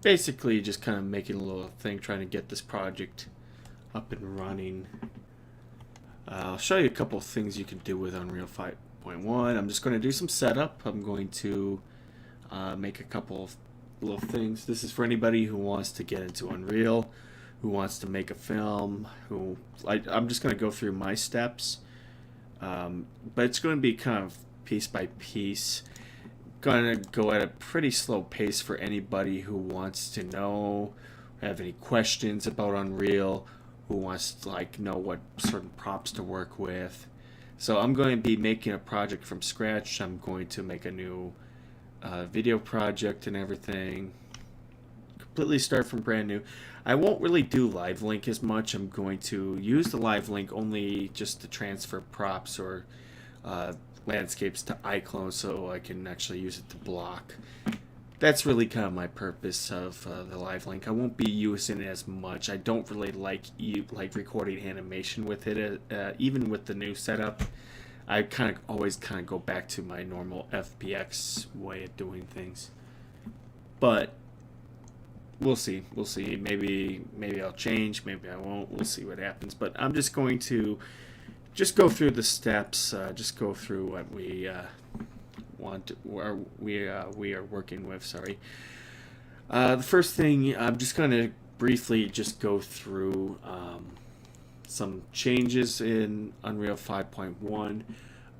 basically just kind of making a little thing, trying to get this project up and running. I'll show you a couple of things you can do with Unreal 5.1. I'm just going to do some setup. I'm going to make a couple of little things. This is for anybody who wants to get into Unreal, who wants to make a film, I'm just going to go through my steps, but it's going to be kind of piece by piece. Going to go at a pretty slow pace for anybody who wants to know, have any questions about Unreal, who wants to know what certain props to work with. So I'm going to be making a project from scratch. I'm going to make a new video project and everything. Completely start from brand new. I won't really do live link as much. I'm going to use the live link only just to transfer props or landscapes to iClone so I can actually use it to block. That's really kind of my purpose of the live link. I won't be using it as much. I don't really like recording animation with it. Even with the new setup, I always go back to my normal FBX way of doing things. But we'll see. We'll see. Maybe I'll change. Maybe I won't. We'll see what happens. But I'm just going to go through the steps. Just go through what we we are working with. Sorry. The first thing, I'm just going to briefly just go through some changes in Unreal 5.1.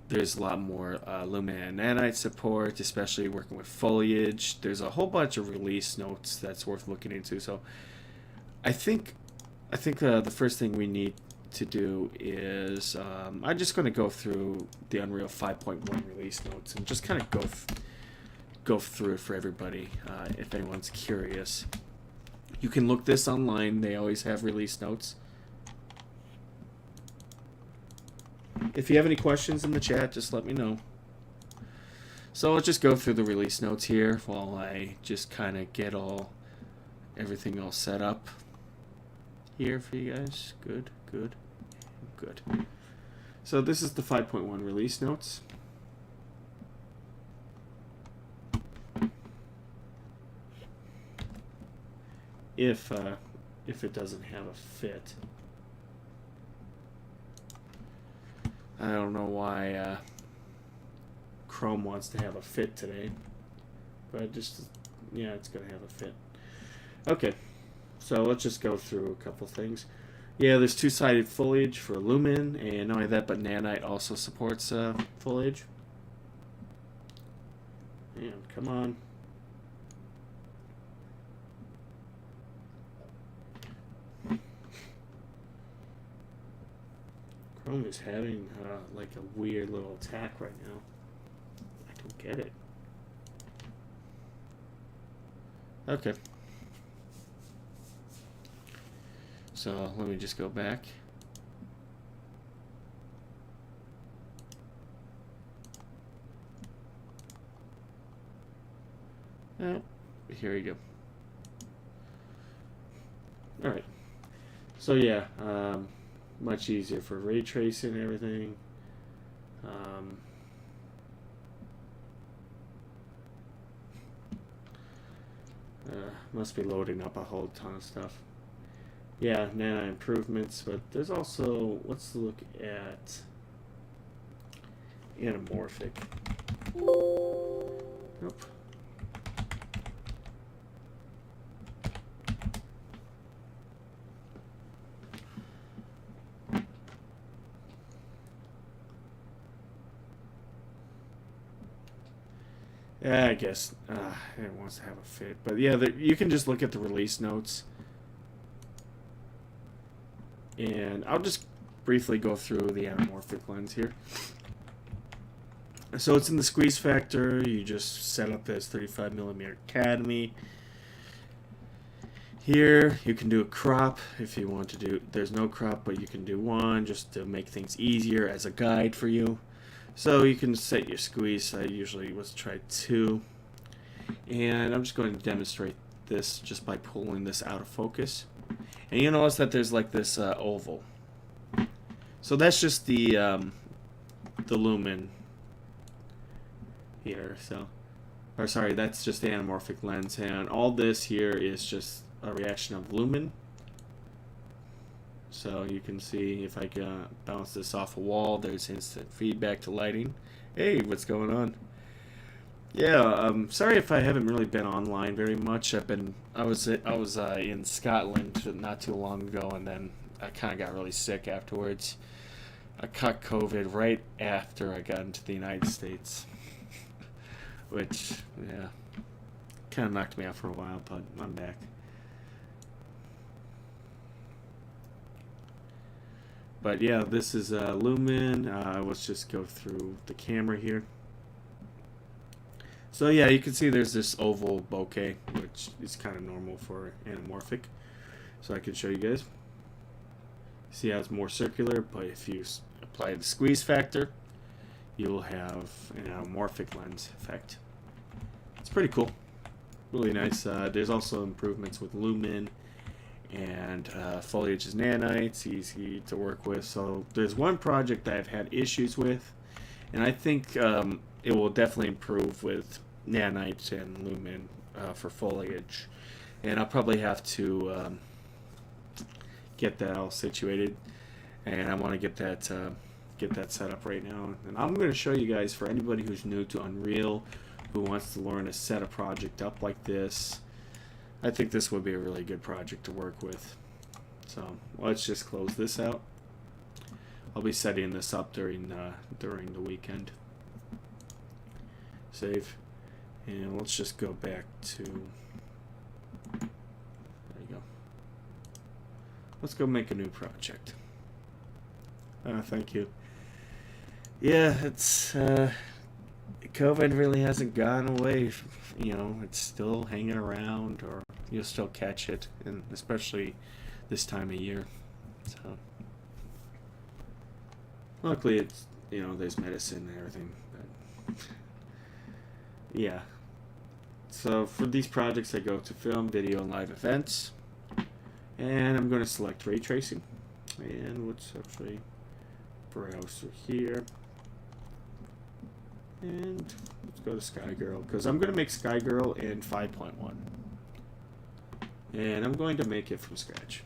There's a lot more Lumen and Nanite support, especially working with foliage. There's a whole bunch of release notes that's worth looking into. So I think the first thing we need to do is I'm just going to go through the Unreal 5.1 release notes and just kind of go through it for everybody if anyone's curious. You can look this online. They always have release notes. If you have any questions in the chat, just let me know. So let's just go through the release notes here while I just kind of get everything all set up here for you guys. Good. So this is the 5.1 release notes. If it doesn't have a fit. I don't know why Chrome wants to have a fit today, but yeah, it's gonna have a fit. Okay, so let's just go through a couple things. Yeah, there's two-sided foliage for Lumen, and not only that, but Nanite also supports foliage. Man, come on. Chrome is having like a weird little attack right now. I don't get it. Okay. So let me just go back. Oh, here we go. All right. So yeah, much easier for ray tracing and everything. Must be loading up a whole ton of stuff. Yeah, nano improvements, but there's also, let's look at anamorphic. Nope. Yeah, I guess it wants to have a fit, but yeah, you can just look at the release notes. And I'll just briefly go through the anamorphic lens here. So it's in the squeeze factor. You just set up as 35mm Academy. Here you can do a crop if you want to do. There's no crop, but you can do one just to make things easier as a guide for you. So you can set your squeeze. I usually try 2. And I'm just going to demonstrate this just by pulling this out of focus. And you notice that there's like this oval. So that's just the lumen here. So or sorry, that's just the anamorphic lens, and all this here is just a reaction of lumen. So you can see if I can bounce this off a wall, there's instant feedback to lighting. Hey, what's going on? Yeah, sorry if I haven't really been online very much. I was in Scotland not too long ago, and then I kind of got really sick afterwards. I caught COVID right after I got into the United States, which, yeah, kind of knocked me out for a while, but I'm back. But yeah, this is Lumen. Let's just go through the camera here. So yeah, you can see there's this oval bokeh, which is kind of normal for anamorphic. So I can show you guys. See how it's more circular, but if you apply the squeeze factor, you'll have an anamorphic lens effect. It's pretty cool. Really nice. There's also improvements with lumen, and foliage is nanites, easy to work with. So there's one project that I've had issues with, and I think it will definitely improve with nanites and lumen for foliage. And I'll probably have to get that all situated, and I want to get that set up right now. And I'm going to show you guys, for anybody who's new to Unreal, who wants to learn to set a project up like this, I think this would be a really good project to work with. So let's just close this out. I'll be setting this up during the weekend. Save, and let's just go back to, there you go. Let's go make a new project. Thank you. Yeah, it's COVID really hasn't gone away. You know, it's still hanging around, or you'll still catch it, and especially this time of year. So luckily, it's, you know, there's medicine and everything. But yeah. So for these projects, I go to Film, Video, and Live Events, and I'm going to select Ray Tracing. And let's actually browse through here, and let's go to Sky Girl, because I'm going to make Sky Girl in 5.1, and I'm going to make it from scratch.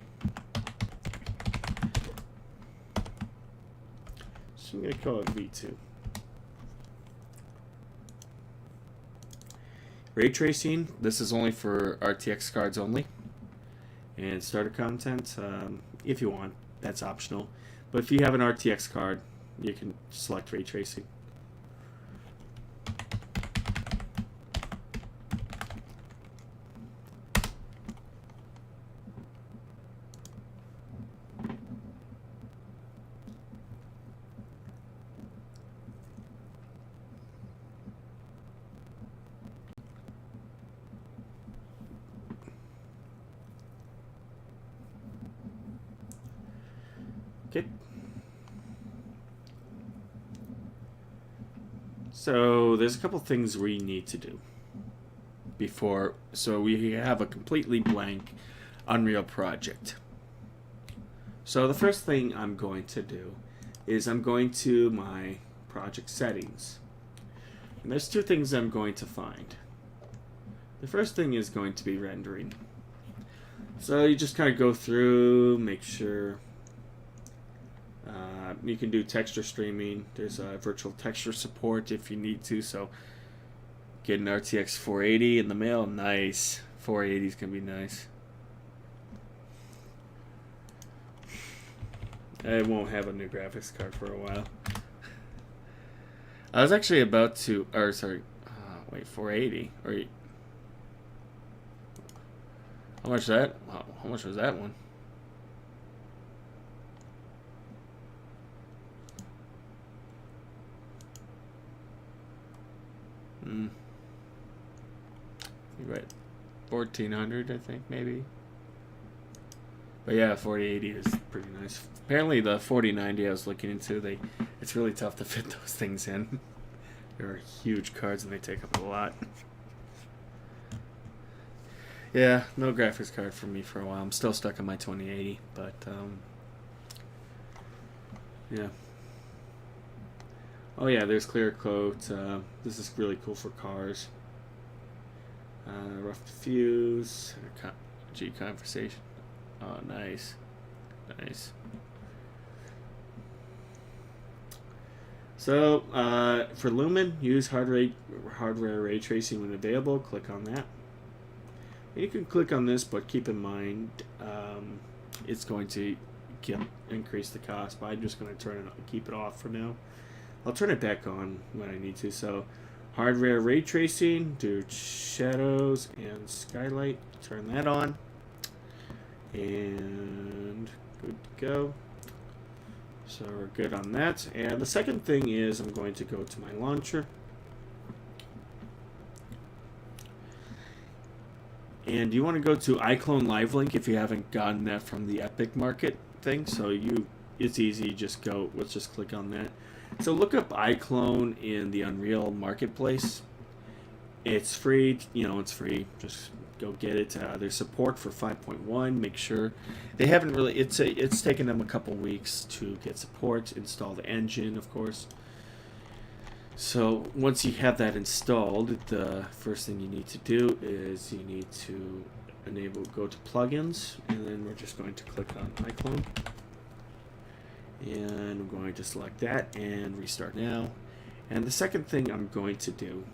So I'm going to call it V2. Ray tracing, this is only for RTX cards only, and starter content, if you want, that's optional. But if you have an RTX card, you can select ray tracing. Okay. So there's a couple things we need to do before, so we have a completely blank Unreal project. So the first thing I'm going to do is I'm going to my project settings, and there's two things I'm going to find. The first thing is going to be rendering. So you just kind of go through, make sure you can do texture streaming. There's a virtual texture support if you need to. So get an RTX 480 in the mail. Nice. 480 is gonna be nice. I won't have a new graphics card for a while. I was actually about to, or sorry, wait, 480 or how much that? Wow, how much was that one? You're right, 1400, I think, maybe. But yeah, 4080 is pretty nice. Apparently, the 4090 I was looking into, it's really tough to fit those things in. They're huge cards and they take up a lot. Yeah, no graphics card for me for a while. I'm still stuck on my 2080, but yeah. Oh yeah, there's clear coat. This is really cool for cars. Rough diffuse, G conversation. Oh, nice, nice. So for Lumen, use hardware ray tracing when available. Click on that. You can click on this, but keep in mind it's going to increase the cost. But I'm just going to keep it off for now. I'll turn it back on when I need to. So hardware ray tracing, do shadows and skylight. Turn that on, and good to go. So we're good on that. And the second thing is I'm going to go to my launcher. And you want to go to iClone Live Link if you haven't gotten that from the Epic Market thing. So it's easy, just go, let's just click on that. So look up iClone in the Unreal Marketplace. It's free, it's free. Just go get it. There's support for 5.1. Make sure they haven't really. It's taken them a couple weeks to get support. Install the engine, of course. So once you have that installed, the first thing you need to do is you need to go to plugins, and then we're just going to click on iClone, and I'm going to select that and restart now. And the second thing I'm going to do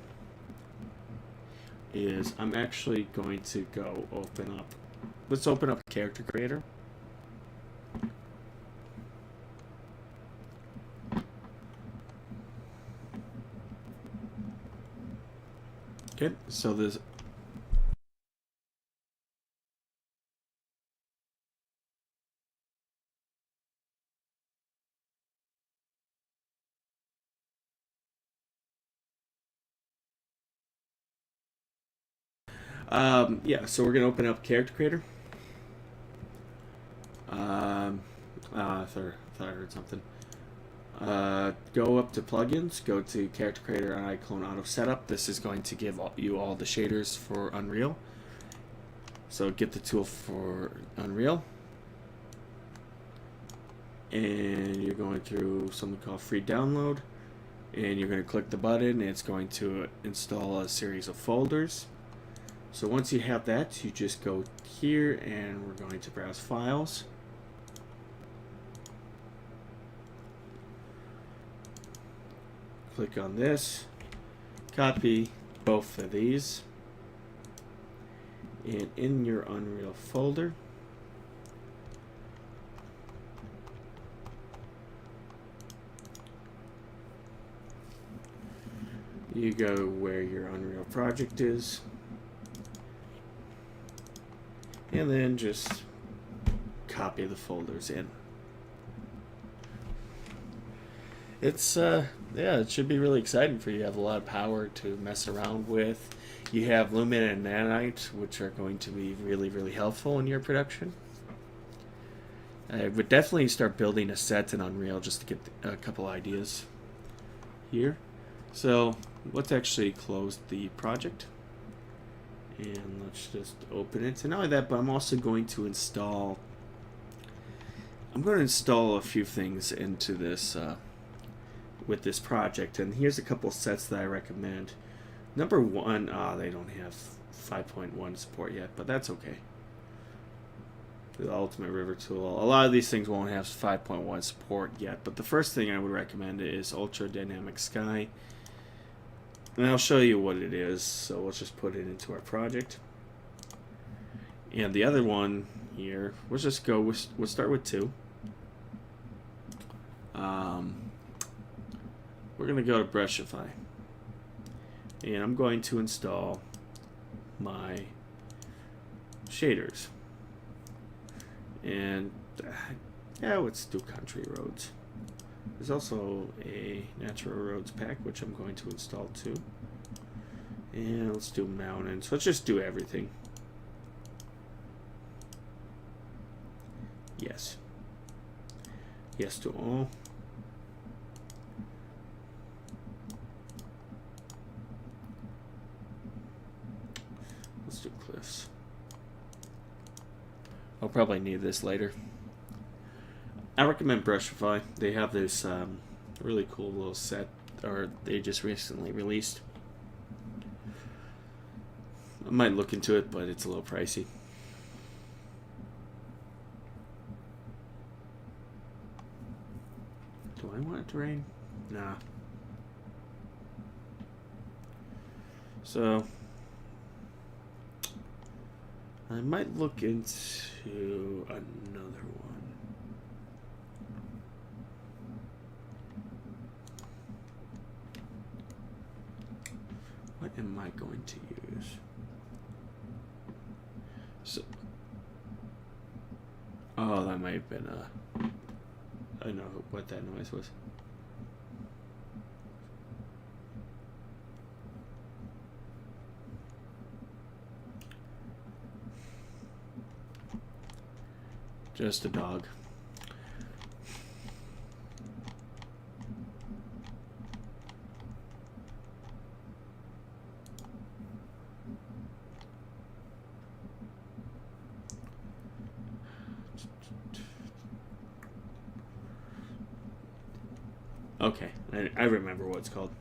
is I'm actually going to go let's open up Character Creator. Okay, so there's yeah, so we're gonna open up Character Creator. I thought I heard something. Go up to plugins, go to Character Creator and iClone Auto Setup. This is going to give you all the shaders for Unreal. So get the tool for Unreal, and you're going through something called free download, and you're going to click the button, and it's going to install a series of folders. So once you have that, you just go here, and we're going to browse files. Click on this, copy both of these, and in your Unreal folder, you go where your Unreal project is, and then just copy the folders in. It's yeah, it should be really exciting for you. You have a lot of power to mess around with. You have Lumen and Nanite, which are going to be really, really helpful in your production. I would definitely start building a set in Unreal just to get a couple ideas here. So let's actually close the project, and let's just open it. And not only that, but I'm also going to install a few things into this with this project, and here's a couple sets that I recommend. Number one, they don't have 5.1 support yet, but that's okay. The Ultimate River tool. A lot of these things won't have 5.1 support yet, but the first thing I would recommend is Ultra Dynamic Sky, and I'll show you what it is. So let's just put it into our project. And the other one here, we'll start with 2. We're going to go to Brushify, and I'm going to install my shaders. And yeah, let's do Country Roads. There's also a Natural Roads pack, which I'm going to install too. And let's do mountains. Let's just do everything. Yes. Yes to all. Let's do cliffs. I'll probably need this later. I recommend Brushify. They have this really cool little set, or they just recently released. I might look into it, but it's a little pricey. Do I want it to rain? Nah. So I might look into another one. What am I going to use? So, oh, that might have been I don't know what that noise was. Just a dog. Okay, I remember what it's called.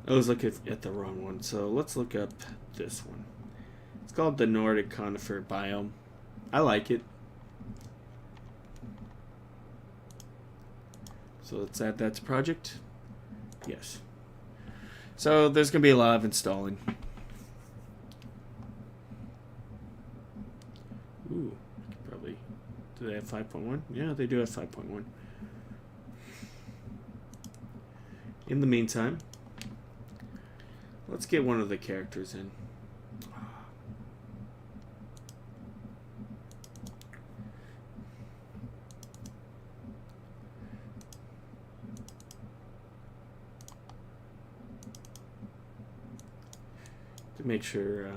I was looking at the wrong one, so let's look up this one. It's called the Nordic Conifer Biome. I like it. So let's add that to project. Yes. So there's going to be a lot of installing. Ooh, probably. Do they have 5.1? Yeah, they do have 5.1. In the meantime, let's get one of the characters in. To make sure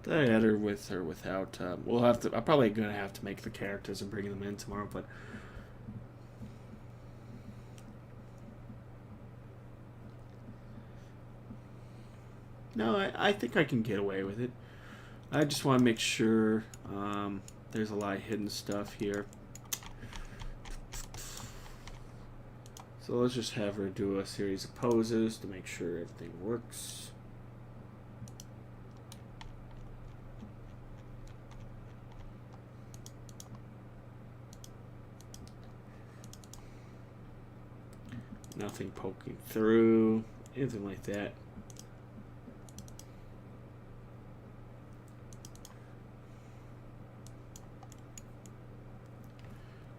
did I add her with or without? We'll have to. I'm probably gonna have to make the characters and bring them in tomorrow, but no, I think I can get away with it. I just want to make sure there's a lot of hidden stuff here. So let's just have her do a series of poses to make sure everything works. Nothing poking through, anything like that.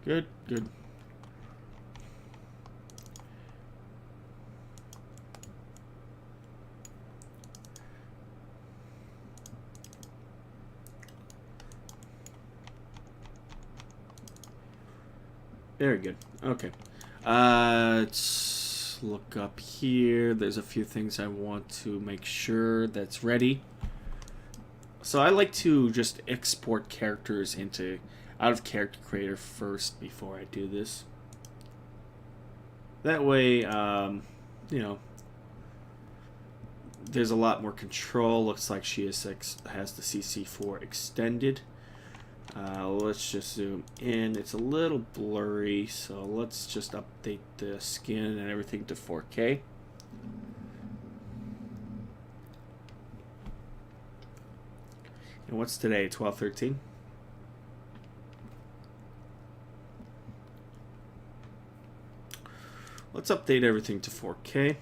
Good, good. Very good. Okay. Let's look up here. There's a few things I want to make sure that's ready. So I like to just export characters into out of Character Creator first before I do this. That way, you know, there's a lot more control. Looks like she has the CC4 extended. Let's just zoom in. It's a little blurry, so let's just update the skin and everything to 4K. And what's today? 12/13? Let's update everything to 4K.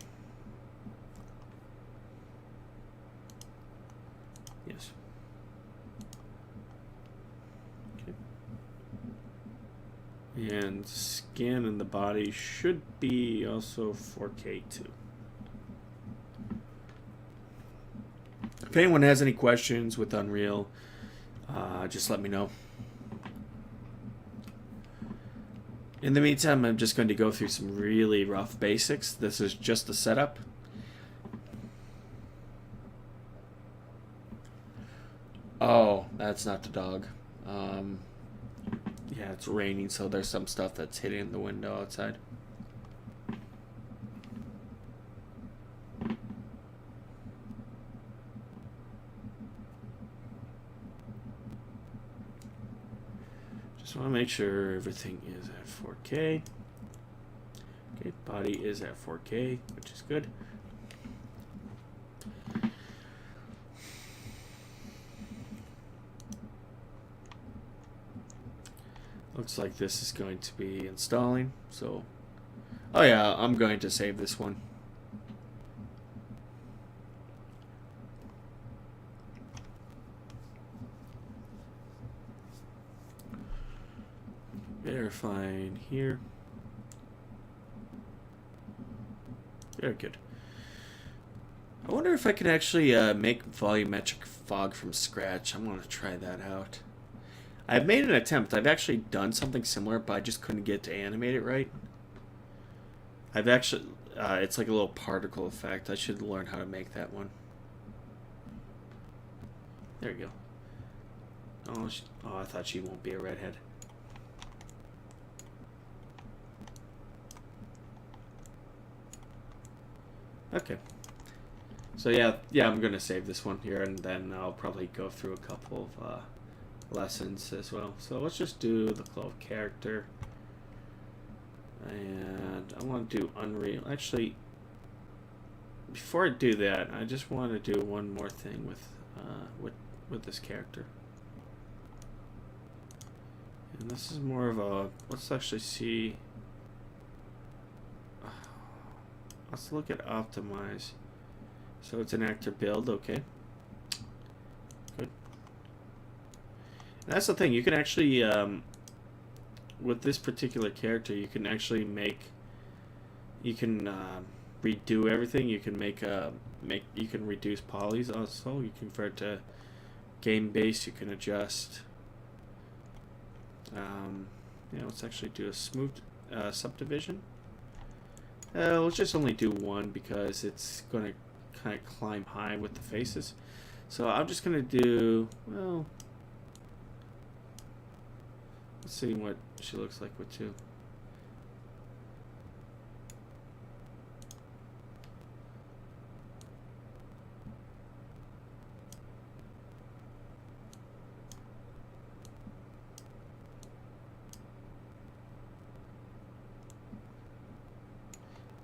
Yes. Okay. And skin and the body should be also 4K too. If anyone has any questions with Unreal, just let me know. In the meantime, I'm just going to go through some really rough basics. This is just the setup. Oh, that's not the dog. Yeah, it's raining, so there's some stuff that's hitting the window outside. want to make sure everything is at 4K. Okay, body is at 4K, which is good. Looks like this is going to be installing, so... Oh yeah, I'm going to save this one. Verifying here. Very good. I wonder if I can actually make volumetric fog from scratch. I'm going to try that out. I've made an attempt. I've actually done something similar, but I just couldn't get to animate it right. I've actually... it's like a little particle effect. I should learn how to make that one. There you go. Oh, oh, I thought she won't be a redhead. Okay. So yeah, I'm gonna save this one here, and then I'll probably go through a couple of lessons as well. So let's just do the clove character, and I want to do Unreal. Actually, before I do that, I just want to do one more thing with this character. And this is more of a, let's actually see. Let's look at optimize. So it's an actor build, okay. Good. And that's the thing, you can actually, with this particular character, you can actually you can redo everything. You can you can reduce polys also. You can convert to game base. You can adjust. Let's actually do a smooth subdivision. Let's just only do one because it's going to kind of climb high with the faces. So I'm just going to do, well, let's see what she looks like with two.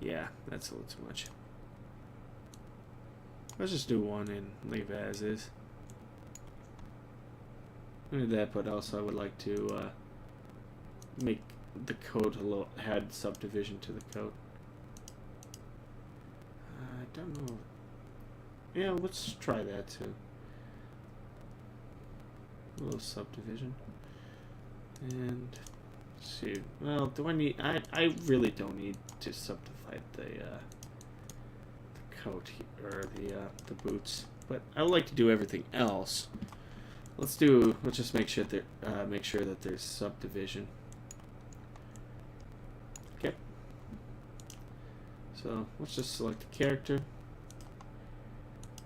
Yeah, that's a little too much. Let's just do one and leave it as is. I do that, but also I would like to make the coat a little, add subdivision to the coat. I don't know. Yeah, let's try that too. A little subdivision. And let's see. Well, do I need? I really don't need to subdivide the coat or the boots, but I would like to do everything else. Let's just make sure that there's subdivision. Okay. So let's just select the character,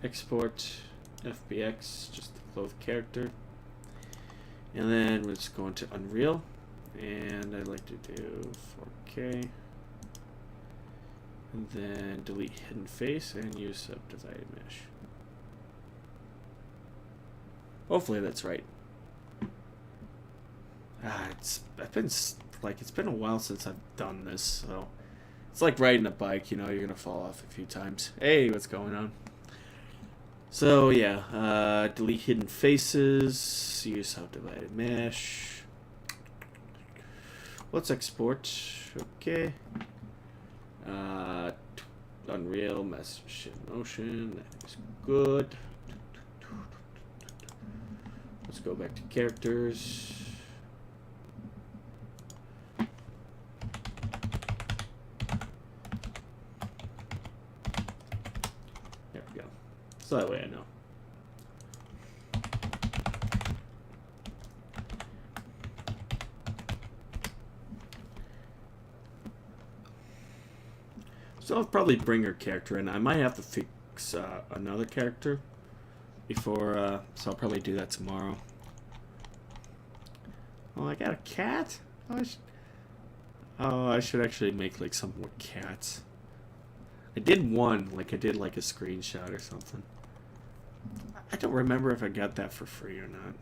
export FBX, just the clothed character, and then we're just going to Unreal, and I'd like to do 4K. And then delete hidden face and use subdivided mesh. Hopefully that's right. It's been a while since I've done this, so it's like riding a bike, you know, you're gonna fall off a few times. Hey, what's going on? So yeah, delete hidden faces, use subdivided mesh. Let's export. Okay. Unreal, message in motion, that is good. Let's go back to characters. There we go. So that way I know. So I'll probably bring her character in. I might have to fix another character before, so I'll probably do that tomorrow. Oh, I got a cat? Oh, I should actually make like some more cats. I did one, like I did like a screenshot or something. I don't remember if I got that for free or not.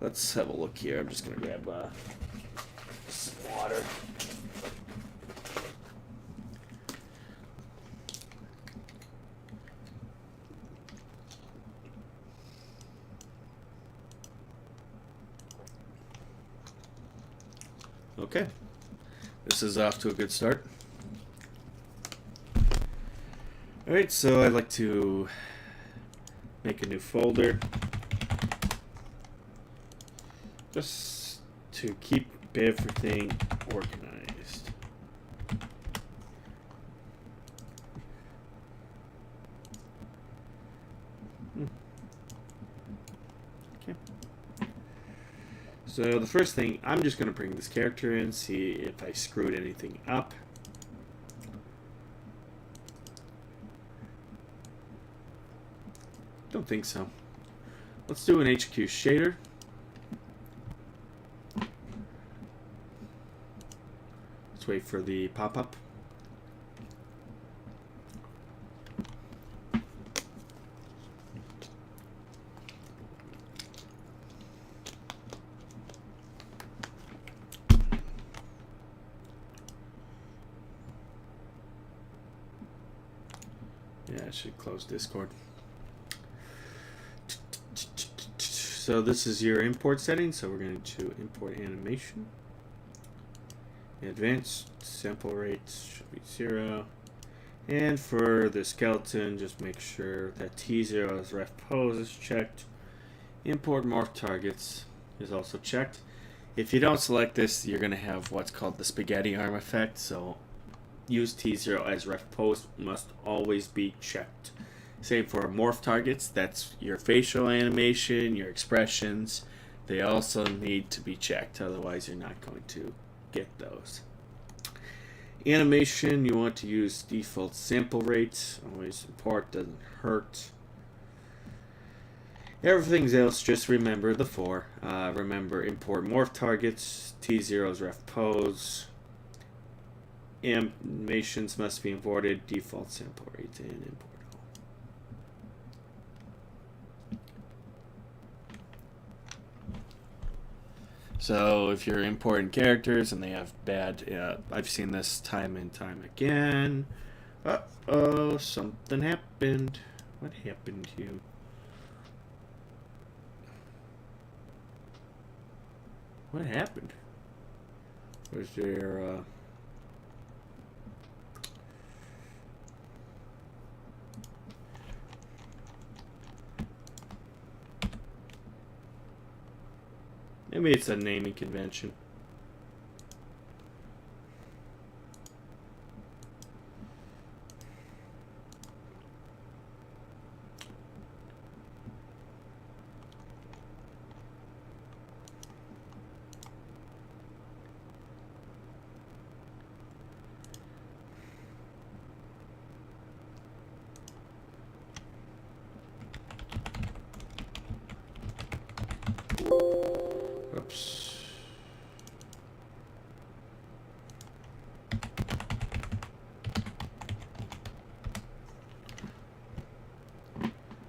Let's have a look here. I'm just going to grab some water. Okay, this is off to a good start. Alright, so I'd like to make a new folder just to keep everything organized. Okay. So the first thing, I'm just going to bring this character in, see if I screwed anything up. Don't think so. Let's do an HQ shader. Let's wait for the pop-up. Yeah, I should close Discord. So this is your import setting. So we're going to import animation. Advanced sample rates should be 0. And for the skeleton, just make sure that T0 as ref pose is checked. Import morph targets is also checked. If you don't select this, you're going to have what's called the spaghetti arm effect. So use T0 as ref pose must always be checked. Same for morph targets, that's your facial animation, your expressions. They also need to be checked, otherwise you're not going to get those. Animation, you want to use default sample rates. Always import, doesn't hurt. Everything else, just remember the 4. Remember import morph targets, T0 is ref pose. Animations must be imported, default sample rates, and import. So if you're importing characters and they have bad, I've seen this time and time again. Uh-oh, something happened. What happened to you? What happened? Was there, maybe it's a naming convention. Oops.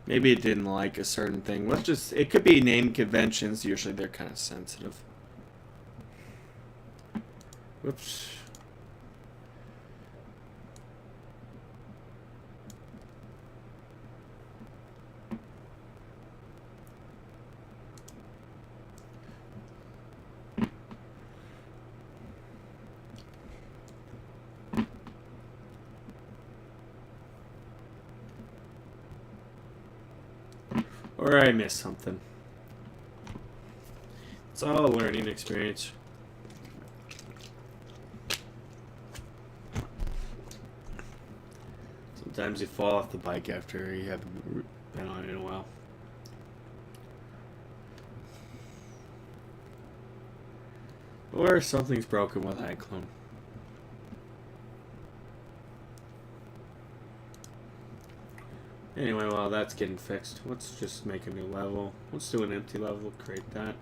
Maybe it didn't like a certain thing. Let's just, it could be name conventions. Usually they're kind of sensitive. Whoops. Or I missed something. It's all a learning experience. Sometimes you fall off the bike after you haven't been on it in a while. Or something's broken with iClone. Anyway, while that's getting fixed, let's just make a new level. Let's do an empty level, create that.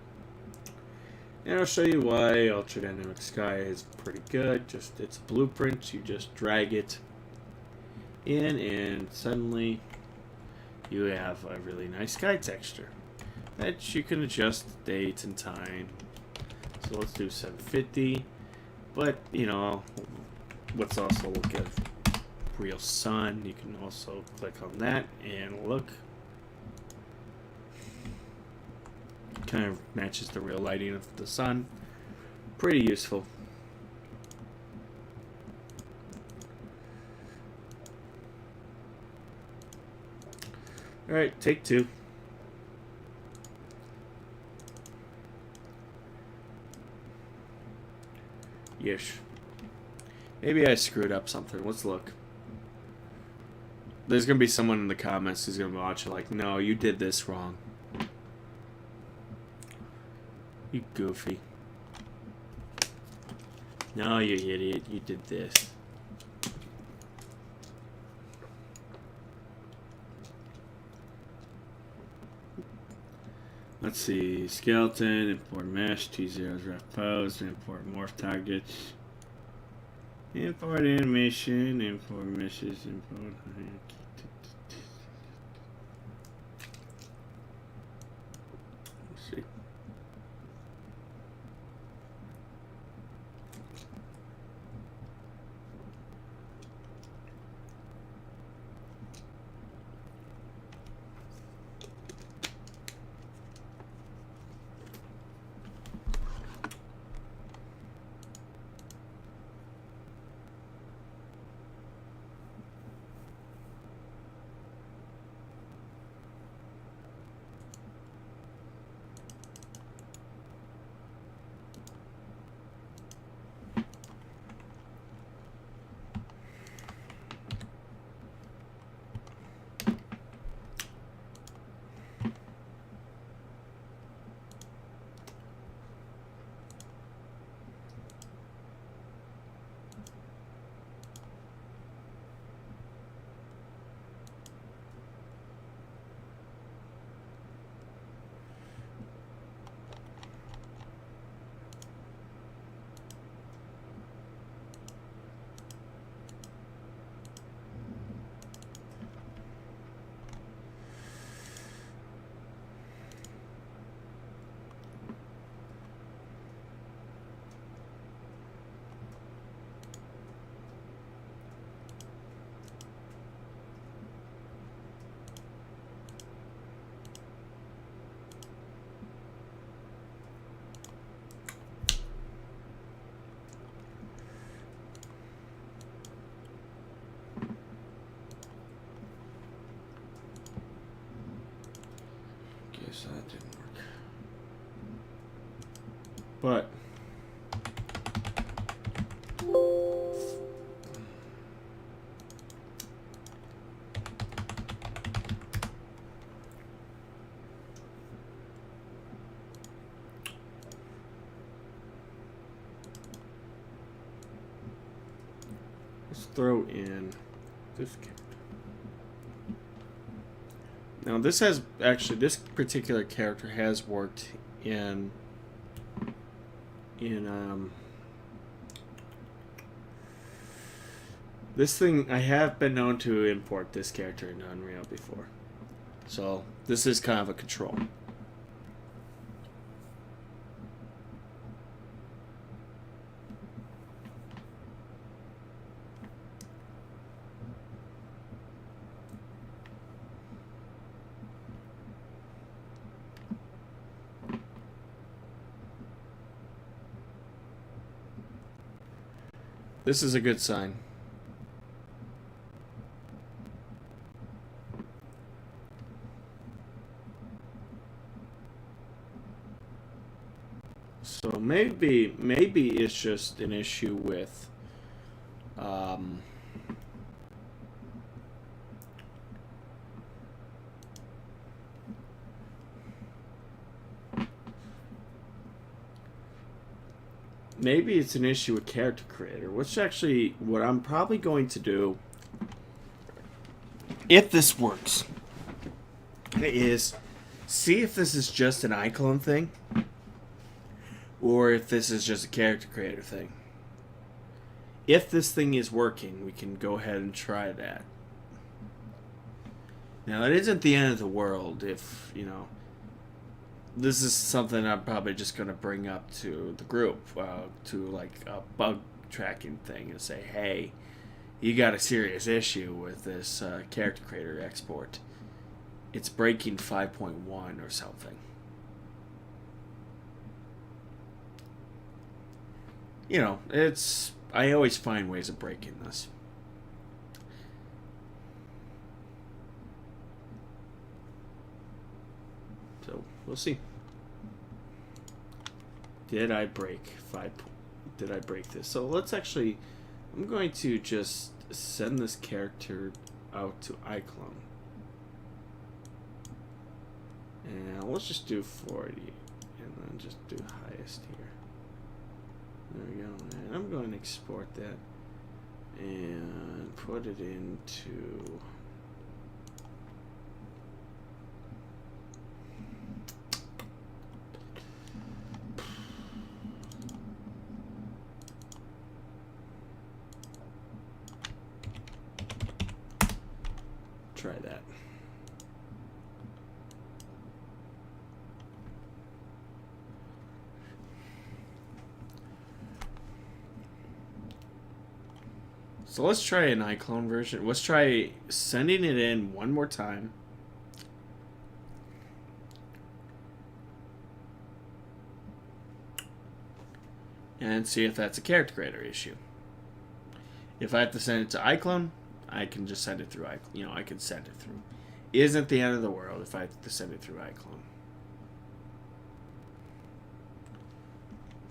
And I'll show you why Ultra Dynamic Sky is pretty good. Just, it's a blueprint, you just drag it in and suddenly you have a really nice sky texture. that you can adjust dates and time. So let's do 750. But, you know, let's also look at real sun. You can also click on that and look. Kind of matches the real lighting of the sun. Pretty useful. Alright, take two. Yeesh. Maybe I screwed up something. Let's look. There's gonna be someone in the comments who's gonna watch it like, no, you did this wrong. You goofy. No, you idiot. You did this. Let's see. Skeleton, import mesh, T0's ref pose, import morph targets. Import animation, import meshes, import. Let's see. Guess that didn't work. But let's throw in this character. Now this has actually, this particular character has worked in this thing. I have been known to import this character into Unreal before, so this is kind of a control. This is a good sign. So maybe it's just an issue with maybe it's an issue with Character Creator, which actually what I'm probably going to do, if this works, is see if this is just an iClone thing or if this is just a Character Creator thing. If this thing is working, we can go ahead and try that. Now, it isn't the end of the world if, you know, this is something I'm probably just going to bring up to the group, to like a bug tracking thing, and say, hey, you got a serious issue with this character creator export. It's breaking 5.1 or something. You know, I always find ways of breaking this. So we'll see. Did I break this? So let's actually, I'm going to just send this character out to iClone. And let's just do 40 and then just do highest here. There we go. And I'm going to export that and put it into try that. So let's try an iClone version. Let's try sending it in one more time. And see if that's a character creator issue. If I have to send it to iClone, I can just send it through iClone. You know, I can send it through. Isn't the end of the world if I have to send it through iClone.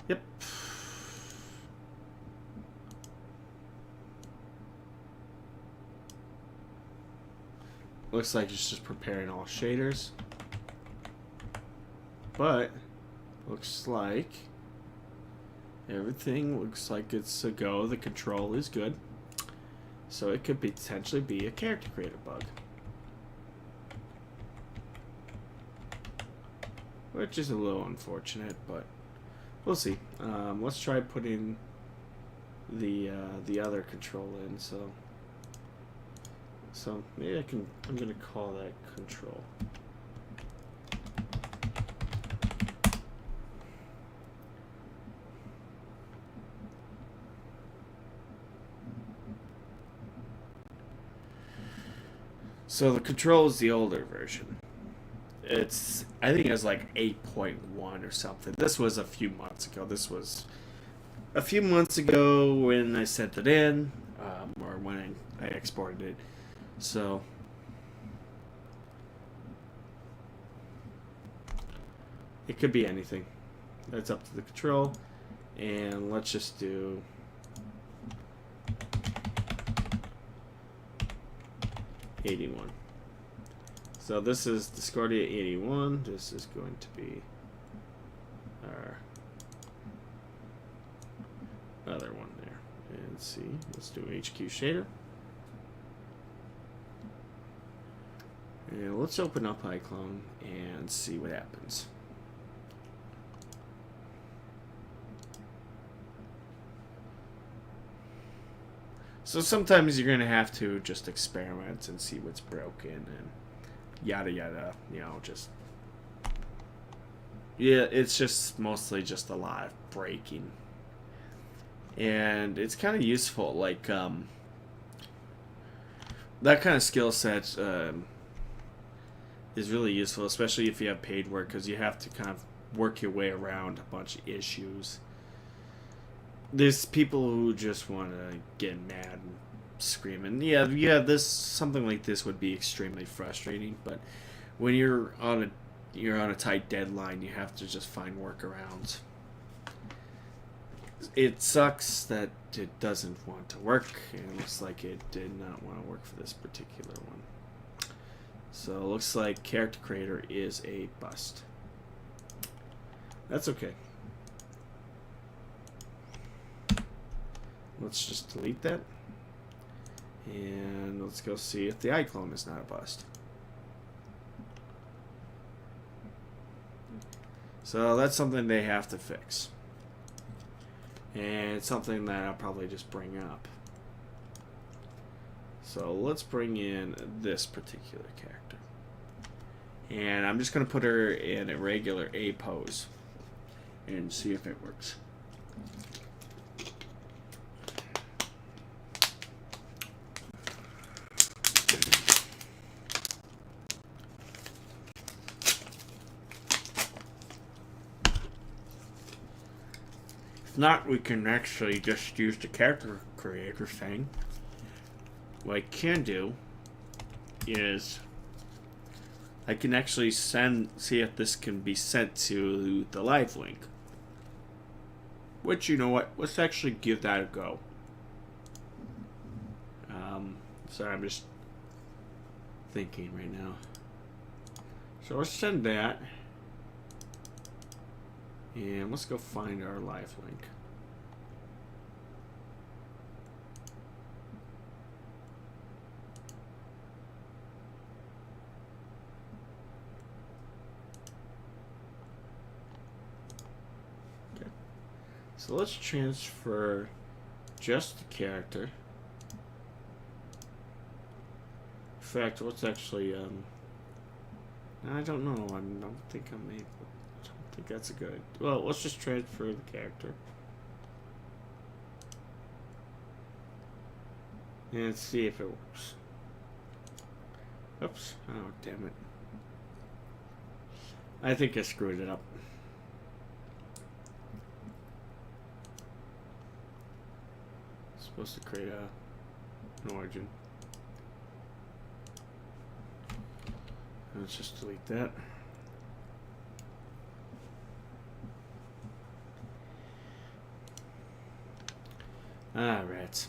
Yep. Looks like it's just preparing all shaders. But looks like everything looks like it's a go. The control is good. So it could potentially be a character creator bug. Which is a little unfortunate, but we'll see. Let's try putting the other control in. So maybe I'm gonna call that control. So the control is the older version. I think it's like 8.1 or something. This was a few months ago. This was a few months ago when I sent it in, or when I exported it. So it could be anything. That's up to the control. And let's just do 81. So this is Discordia 81. This is going to be our other one there. And see, let's do HQ shader. And let's open up iClone and see what happens. So sometimes you're going to have to just experiment and see what's broken and yada yada, you know, just... Yeah, it's just mostly just a lot of breaking. And it's kind of useful, like, that kind of skill set is really useful, especially if you have paid work, because you have to kind of work your way around a bunch of issues. There's people who just want to get mad and scream, and yeah, something like this would be extremely frustrating. But when you're on a tight deadline, you have to just find workarounds. It sucks that it doesn't want to work, and it looks like it did not want to work for this particular one. So it looks like character creator is a bust. That's okay. Let's just delete that. And let's go see if the iClone is not a bust. So that's something they have to fix. And it's something that I'll probably just bring up. So let's bring in this particular character. And I'm just going to put her in a regular A pose and see if it works. If not, we can actually just use the character creator thing. What I can do is I can actually see if this can be sent to the live link. Which, you know what, let's actually give that a go. Sorry, I'm just thinking right now. So let's send that. And let's go find our live link. Okay. So let's transfer just the character. In fact, let's actually, I don't know. I don't think I'm able. I don't think that's a good. Well, let's just transfer the character. And see if it works. Oops. Oh, damn it. I think I screwed it up. Supposed to create an origin. Let's just delete that. Ah, rats.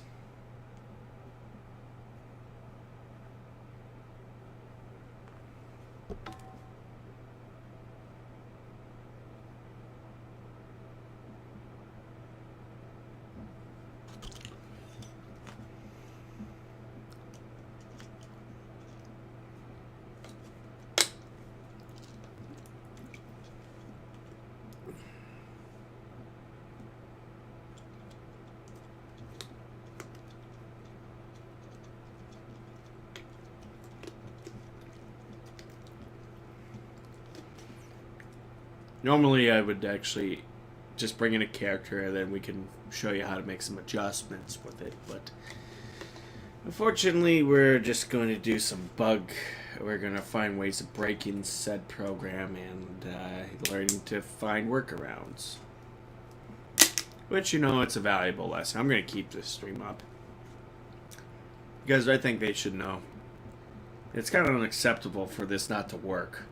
Normally I would actually just bring in a character and then we can show you how to make some adjustments with it, but unfortunately we're just going to do some we're going to find ways of breaking said program and learning to find workarounds. Which, you know, it's a valuable lesson. I'm going to keep this stream up, because I think they should know. It's kind of unacceptable for this not to work.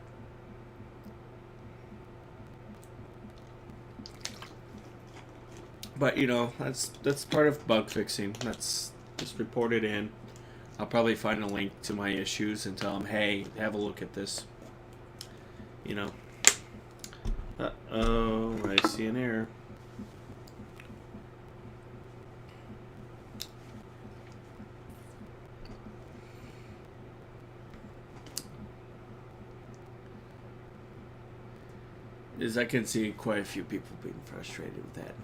But, you know, that's part of bug fixing. That's just report it in. I'll probably find a link to my issues and tell them, hey, have a look at this. You know. Uh-oh, I see an error. As I can see quite a few people being frustrated with that.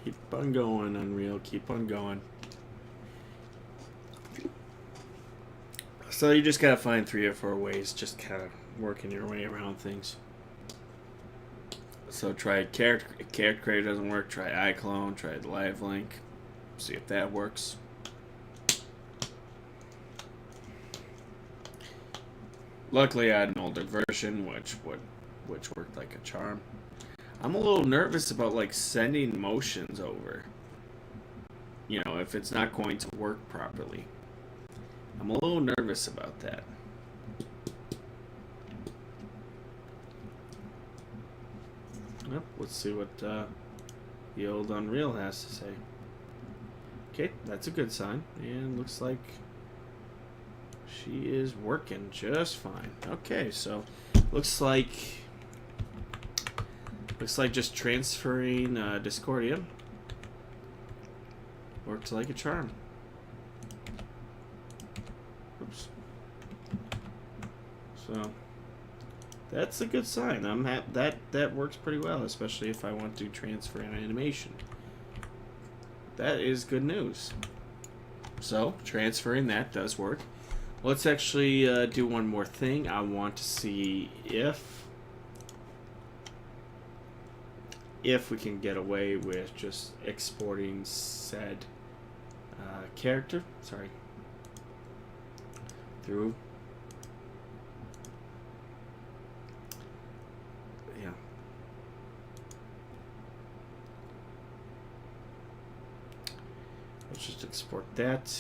Keep on going, Unreal. Keep on going. So you just gotta find 3 or 4 ways, just kind of working your way around things. So try character creator doesn't work. Try iClone. Try the live link. See if that works. Luckily, I had an older version, which worked like a charm. I'm a little nervous about like sending motions over. You know, if it's not going to work properly. I'm a little nervous about that. Yep, let's see what the old Unreal has to say. Okay, that's a good sign. And looks like she is working just fine. Okay, so looks like Looks like just transferring Discordia worked like a charm. Oops. So that's a good sign. That works pretty well, especially if I want to transfer an animation. That is good news. So transferring that does work. Let's actually do one more thing. I want to see if we can get away with just exporting said character, through. Yeah. Let's just export that.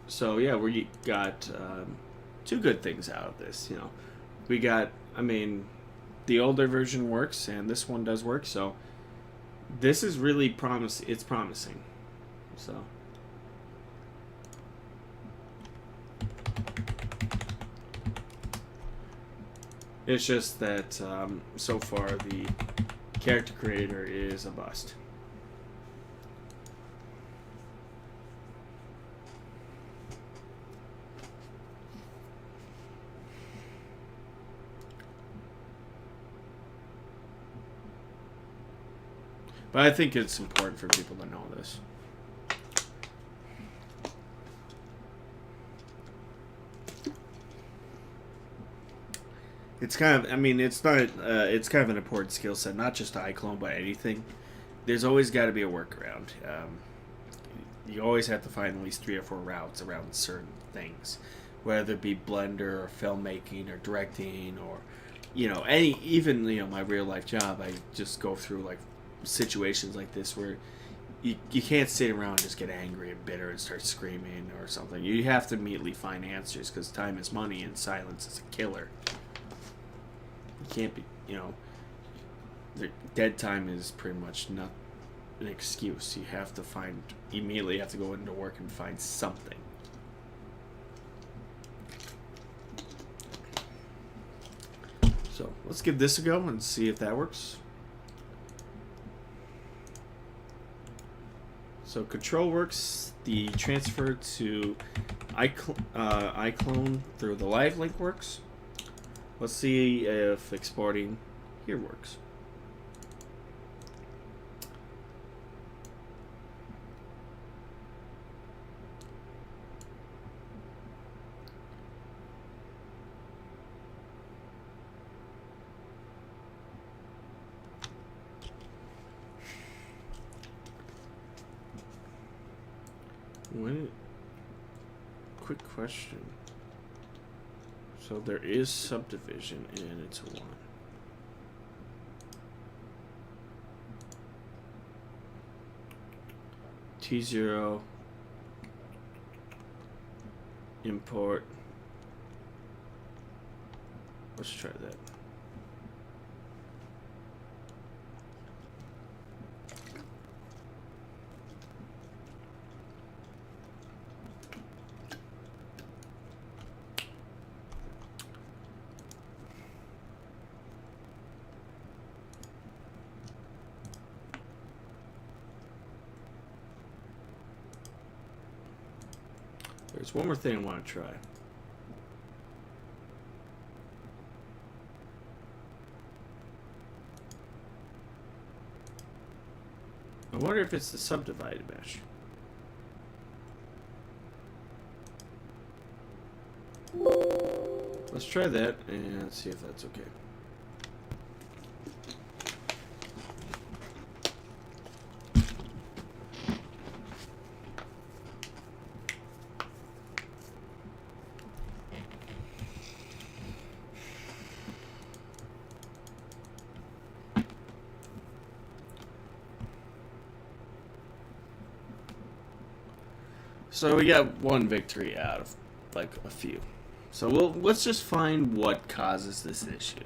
So yeah, we got two good things out of this. You know, we got, I mean, the older version works, and this one does work. So this is really it's promising. So it's just that so far the character creator is a bust. But I think it's important for people to know this. It's kind of, I mean, it's not, it's kind of an important skill set, not just iClone, but anything. There's always got to be a workaround. You always have to find at least 3 or 4 routes around certain things, whether it be Blender or filmmaking or directing or, you know, even, you know, my real life job. I just go through like situations like this where you can't sit around and just get angry and bitter and start screaming or something. You have to immediately find answers, because time is money and silence is a killer. You can't be, you know, the dead time is pretty much not an excuse. You have to immediately have to go into work and find something. So let's give this a go and see if that works. So control works, the transfer to iClone through the live link works. Let's see if exporting here works. Quick question. So there is subdivision and it's 1. T0 import. Let's try that. There's one more thing I want to try. I wonder if it's the subdivided mesh. Let's try that and see if that's okay. So we got one victory out of like a few. So let's just find what causes this issue.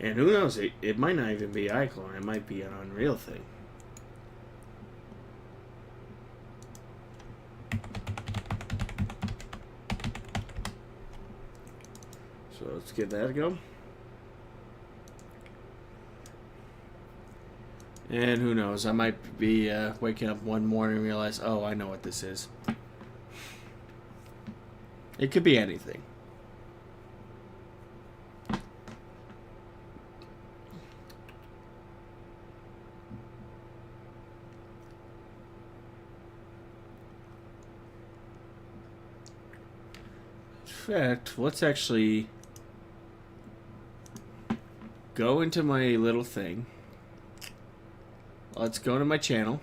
And who knows, it might not even be iClone, it might be an Unreal thing. So let's give that a go. And who knows, I might be waking up one morning and realize, oh, I know what this is. It could be anything. In fact, let's actually go into my little thing. Let's go to my channel.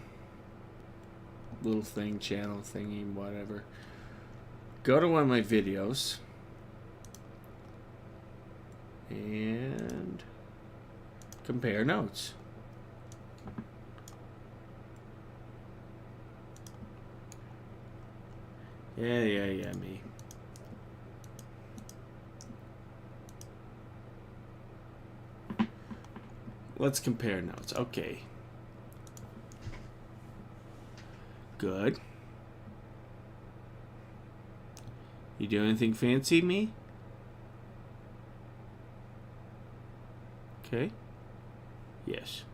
Little thing, channel, thingy, whatever. Go to one of my videos. And compare notes. Yeah, me. Let's compare notes. Okay. Good. You do anything fancy, me? Okay. Yes.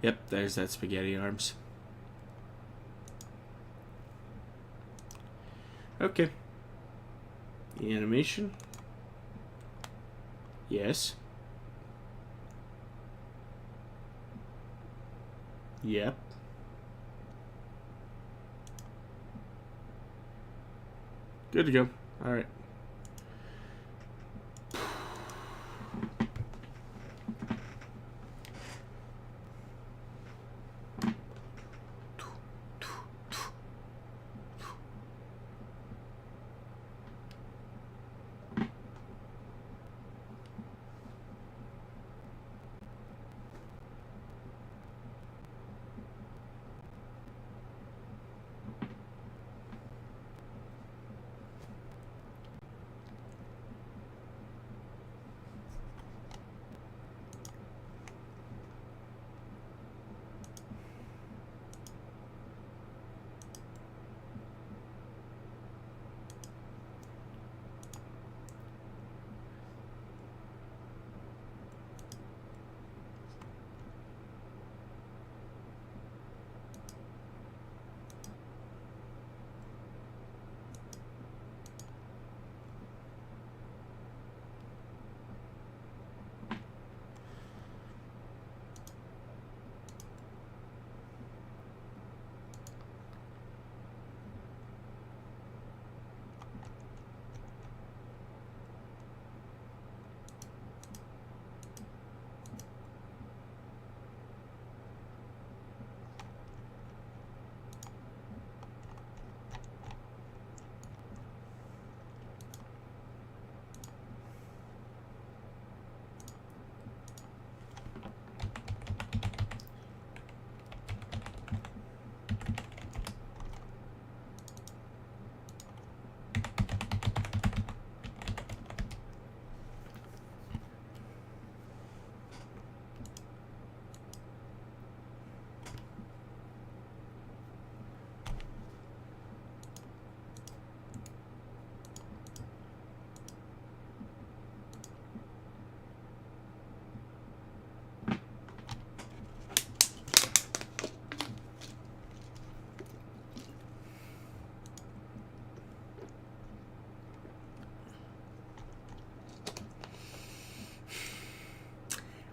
Yep, there's that spaghetti arms. Okay. The animation. Yes. Yep. Good to go. All right.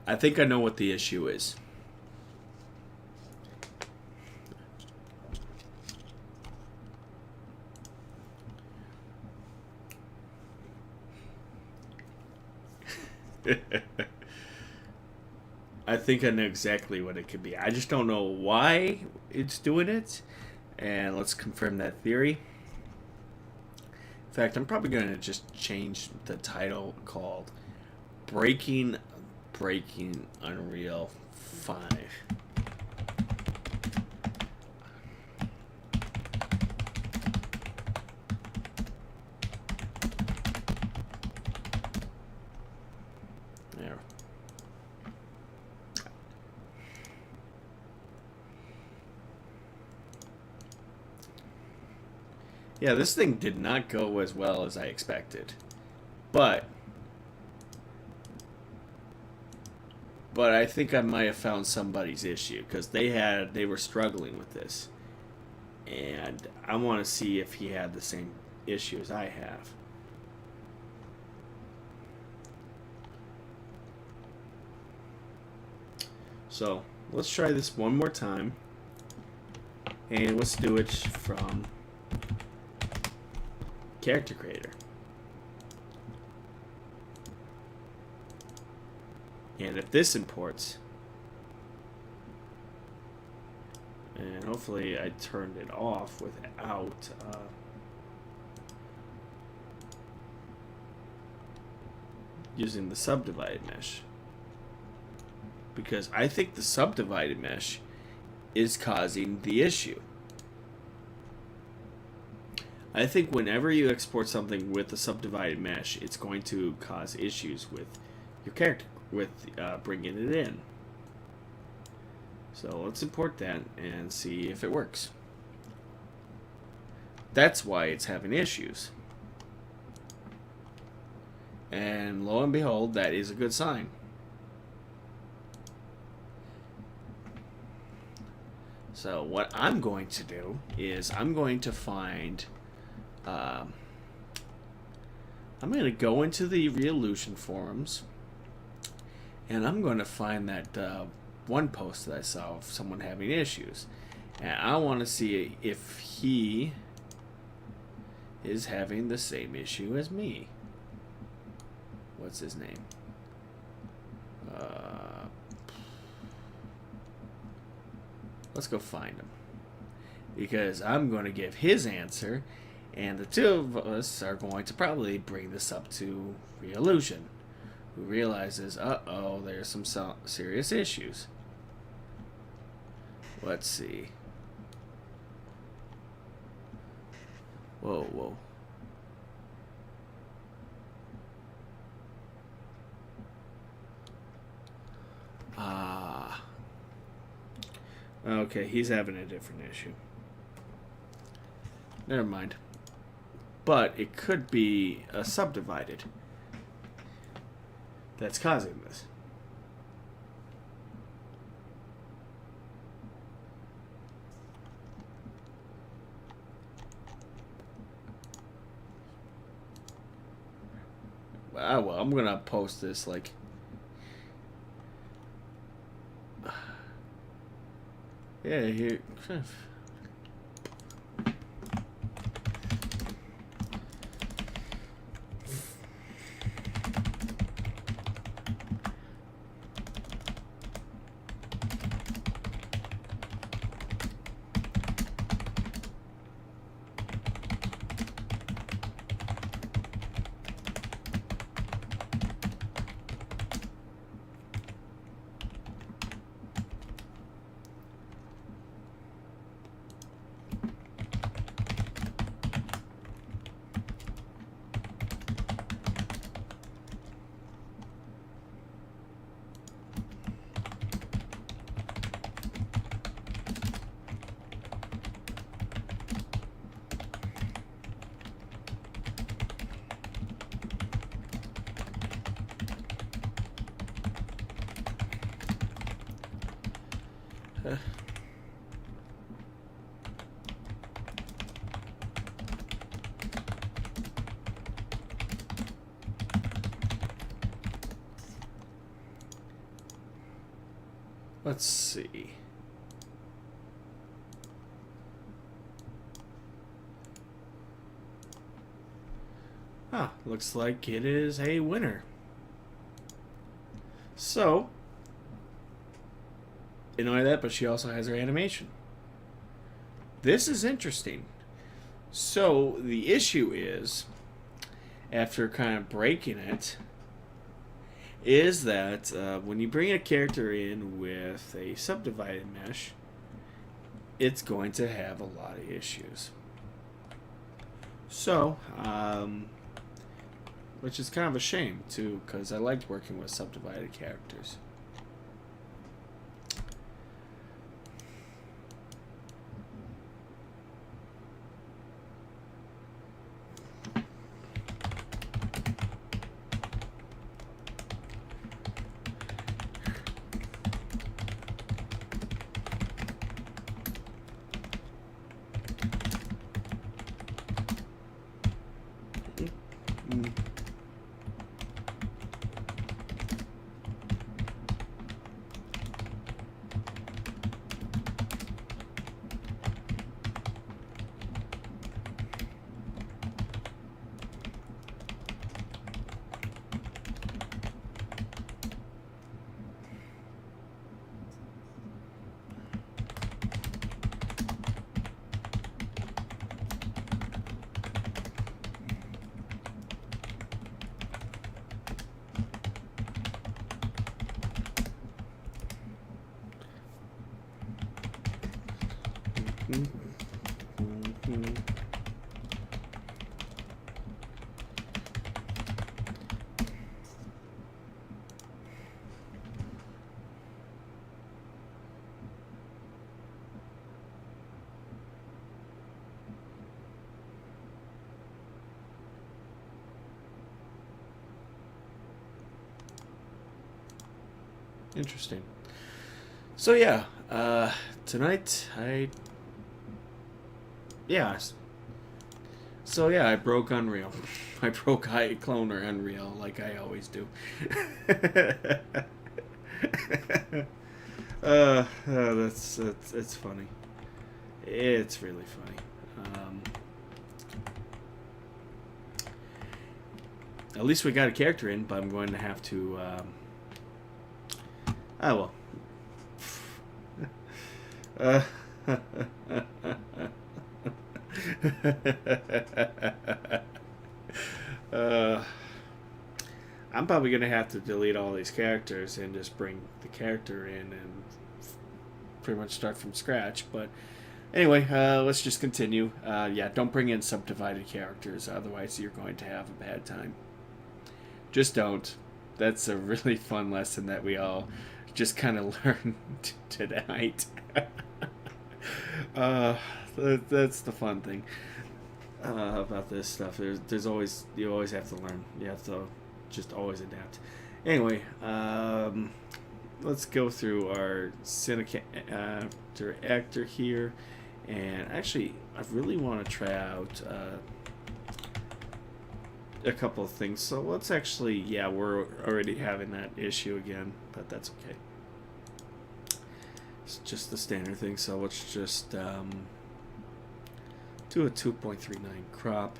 I think I know what the issue is. I think I know exactly what it could be. I just don't know why it's doing it. And let's confirm that theory. In fact, I'm probably going to just change the title called Breaking Unreal 5. There. Yeah, this thing did not go as well as I expected. But I think I might have found somebody's issue because they were struggling with this. And I want to see if he had the same issue as I have. So let's try this one more time. And let's do it from Character Creator. And if this imports, and hopefully I turned it off without using the subdivided mesh, because I think the subdivided mesh is causing the issue. I think whenever you export something with a subdivided mesh, it's going to cause issues with your character, with bringing it in. So let's import that and see if it works. That's why it's having issues. And lo and behold, that is a good sign. So what I'm going to do is I'm going to find... I'm going to go into the Reolution forums, and I'm going to find that one post that I saw of someone having issues, and I want to see if he is having the same issue as me. What's his name? Let's go find him, because I'm going to give his answer. And the two of us are going to probably bring this up to Reolution, who realizes, uh-oh, there's some serious issues. Let's see. Whoa, whoa. Okay, he's having a different issue. Never mind. But it could be a subdivided that's causing this. Well, I'm gonna post this like... Yeah, here... Let's see. Ah, looks like it is a winner. So, not only that, but she also has her animation. This is interesting. So, the issue is, after kind of breaking it, is that when you bring a character in with a subdivided mesh, it's going to have a lot of issues. So, which is kind of a shame too, because I liked working with subdivided characters. Interesting. So yeah, tonight So yeah, I broke Unreal. I broke iClone or Unreal like I always do. That's it's funny. It's really funny. At least we got a character in, but I'm going to have to. Oh well. I'm probably gonna have to delete all these characters and just bring the character in and pretty much start from scratch. But anyway, let's just continue. Yeah, don't bring in subdivided characters, otherwise you're going to have a bad time. Just don't. That's a really fun lesson that we all just kind of learned tonight. That's the fun thing about this stuff. There's always, you always have to learn. You have to just always adapt. Anyway, let's go through our actor here, and actually, I really want to try out a couple of things. So let's actually, yeah, we're already having that issue again, but that's okay. It's just the standard thing. So let's just do a 2.39 crop,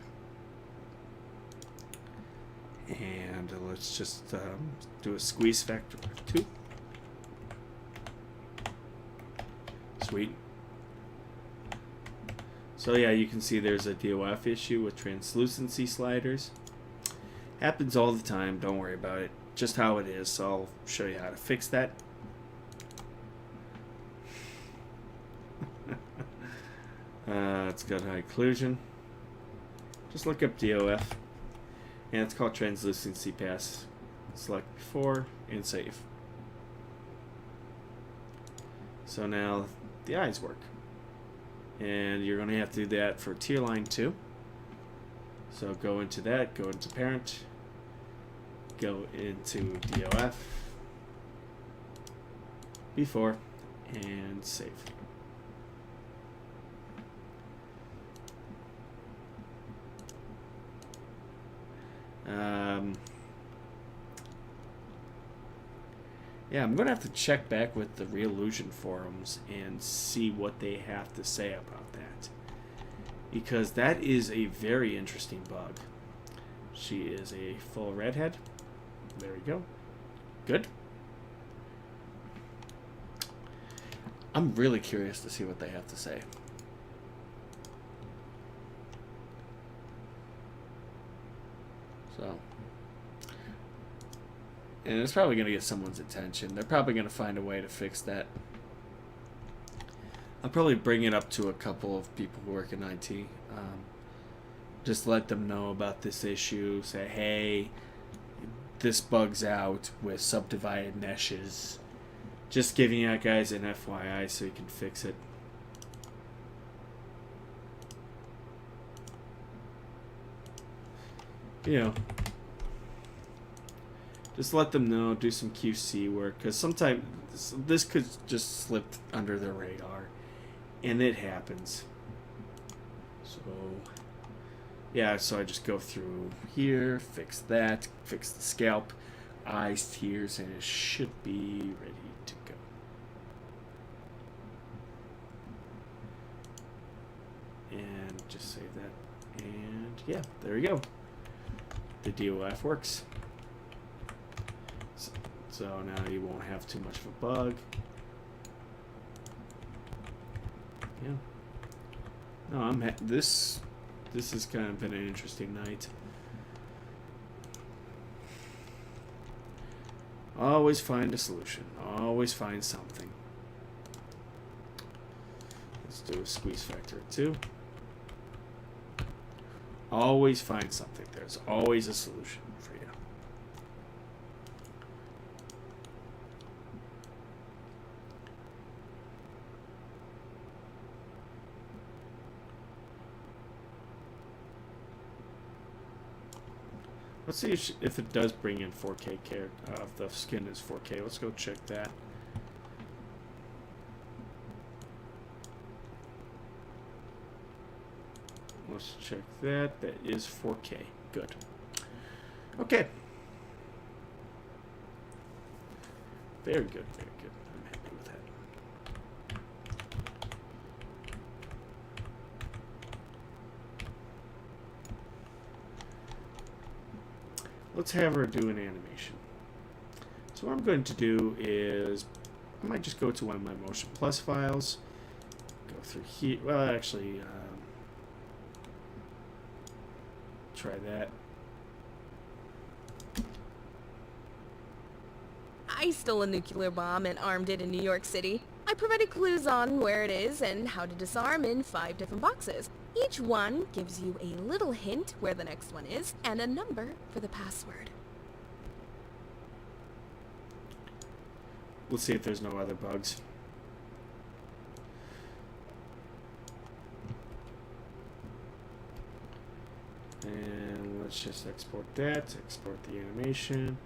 and let's just do a squeeze factor of 2. Sweet. So yeah, you can see there's a DOF issue with translucency sliders. Happens all the time, don't worry about it. Just how it is, so I'll show you how to fix that. It's got high occlusion. Just look up DOF, and it's called translucency pass. Select before and save. So now the eyes work, and you're going to have to do that for tier line 2. So go into that, go into parent, go into DOF, before, and save. Yeah, I'm going to have to check back with the Reallusion forums and see what they have to say about that, because that is a very interesting bug. She is a full redhead. There we go. Good. I'm really curious to see what they have to say. So, and it's probably going to get someone's attention. They're probably going to find a way to fix that. I'll probably bring it up to a couple of people who work in IT. Just let them know about this issue. Say, hey, this bug's out with subdivided meshes. Just giving you guys an FYI so you can fix it. You know, just let them know, do some QC work, because sometimes this could just slip under the radar, and it happens. So, yeah, so I just go through here, fix that, fix the scalp, eyes, tears, and it should be ready to go. And just save that, and yeah, there we go. The DOF works. So now you won't have too much of a bug. Yeah. No, this has kind of been an interesting night. Always find a solution. Always find something. Let's do a squeeze factor of 2. Always find something. There's always a solution for you. Let's see if it does bring in 4K care. If the skin is 4K, let's go check that. Let's check that. That is 4K. Good. Okay. Very good. Very good. I'm happy with that. Let's have her do an animation. So what I'm going to do is I might just go to one of my Motion Plus files. Go through here. Well, actually, try that. I stole a nuclear bomb and armed it in New York City. I provided clues on where it is and how to disarm in 5 different boxes. Each one gives you a little hint where the next one is and a number for the password. Let's see if there's no other bugs. And let's just export that, export the animation.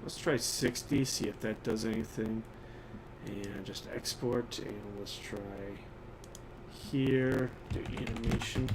Let's try 60, see if that does anything. And just export, and let's try here, do animation.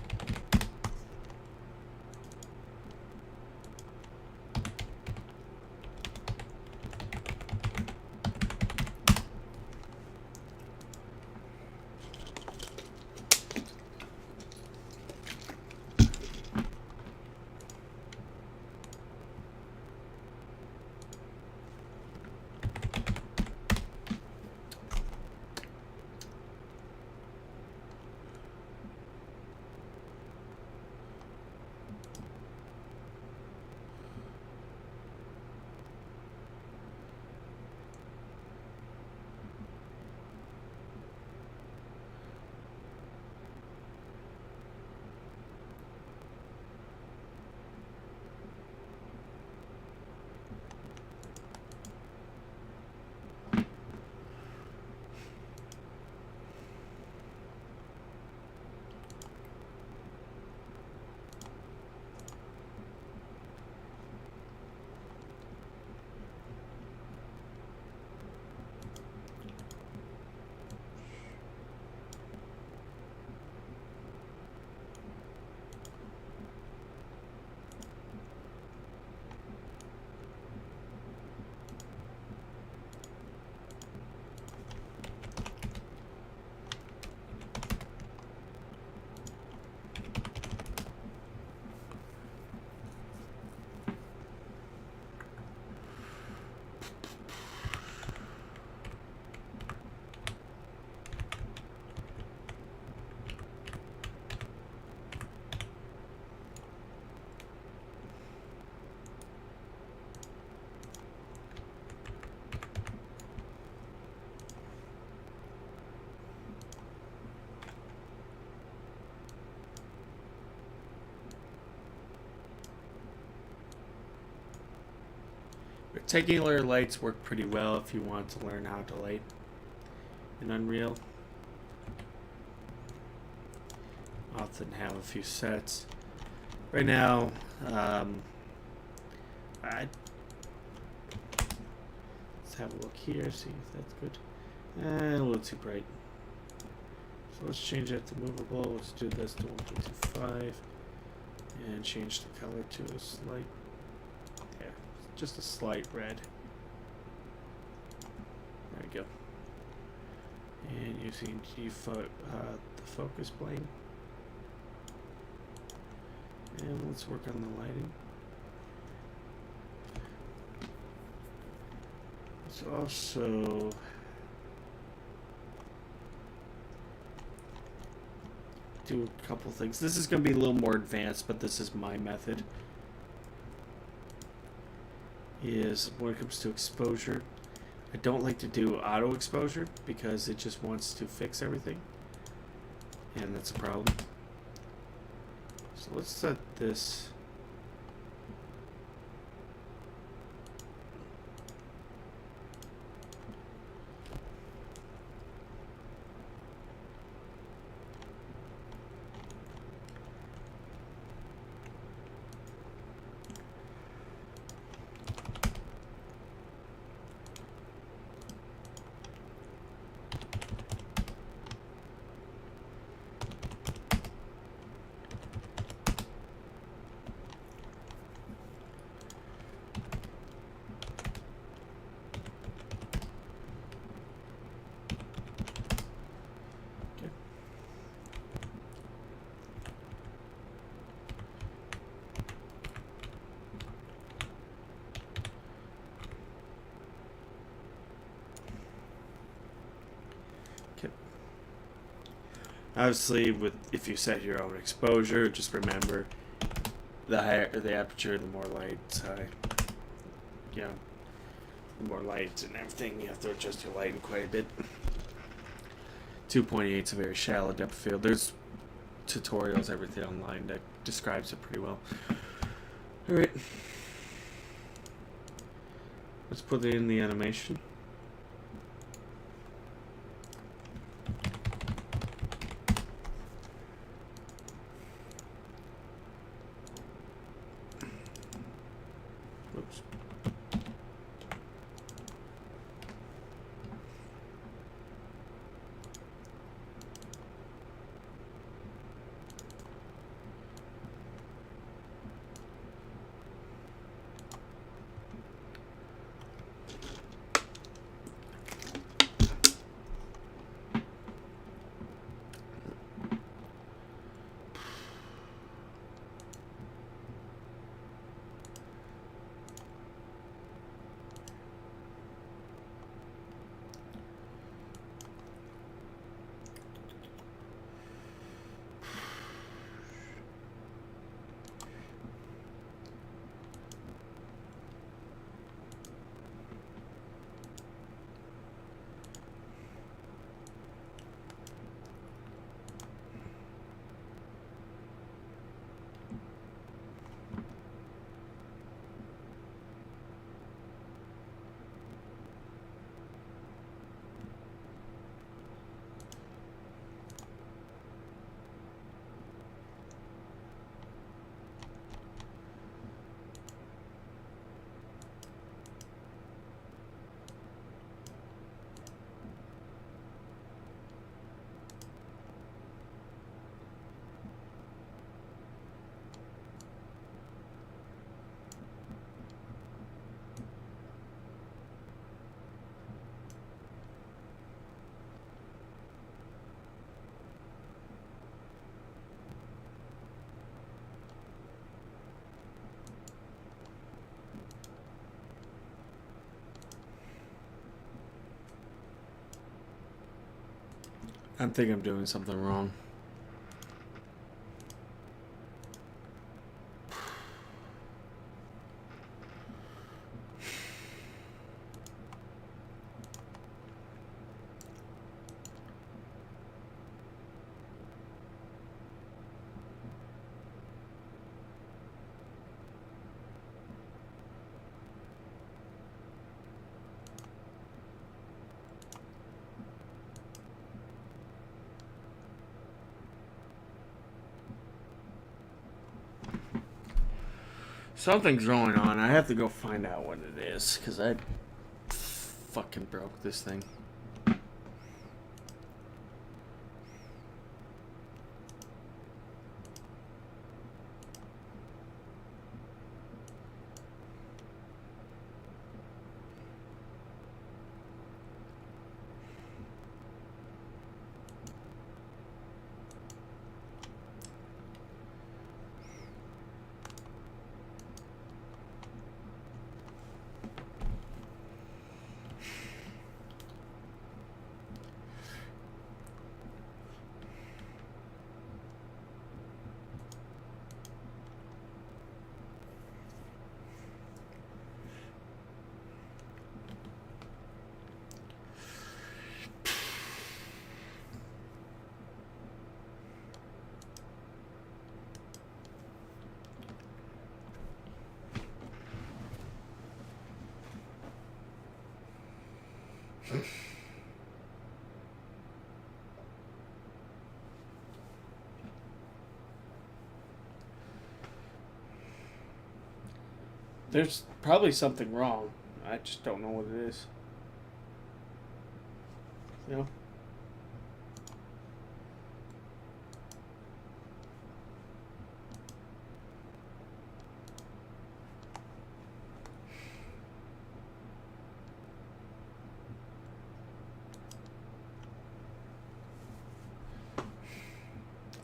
Rectangular lights work pretty well if you want to learn how to light in Unreal. Often have a few sets. Right now, let's have a look here, see if that's good. A little too bright. So let's change that to movable. Let's do this to 1.25 and change the color to a slight, yeah, just a slight red. There we go. And using the focus plane. And let's work on the lighting. Let's also do a couple things. This is going to be a little more advanced, but this is my method. Is when it comes to exposure, I don't like to do auto exposure because it just wants to fix everything, and that's a problem. So let's set this. Obviously, if you set your own exposure, just remember the higher the aperture, the more light, you know, the more light and everything. You have to adjust your lighting quite a bit. 2.8 is a very shallow depth of field. There's tutorials, everything online that describes it pretty well. All right, let's put it in the animation. I think I'm doing something wrong. Something's going on. I have to go find out what it is, because I fucking broke this thing. There's probably something wrong. I just don't know what it is. You know?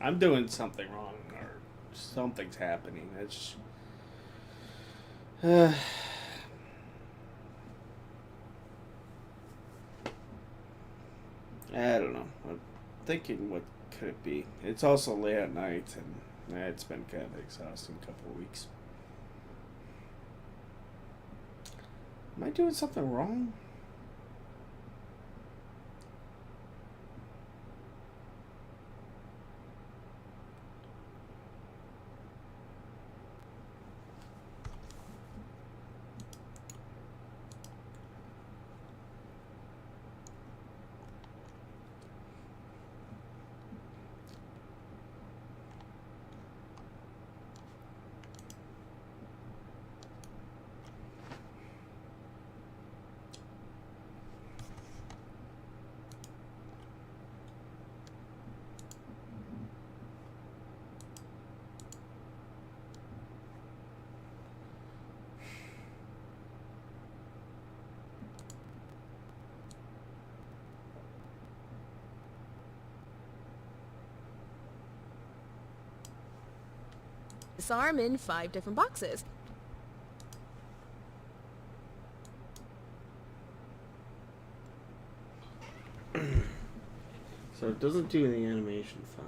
I'm doing something wrong, or something's happening. It's I don't know. I'm thinking, what could it be? It's also late at night, and it's been kind of exhausting couple of weeks. Am I doing something wrong? Disarm in 5 different boxes. So it doesn't do the animation file.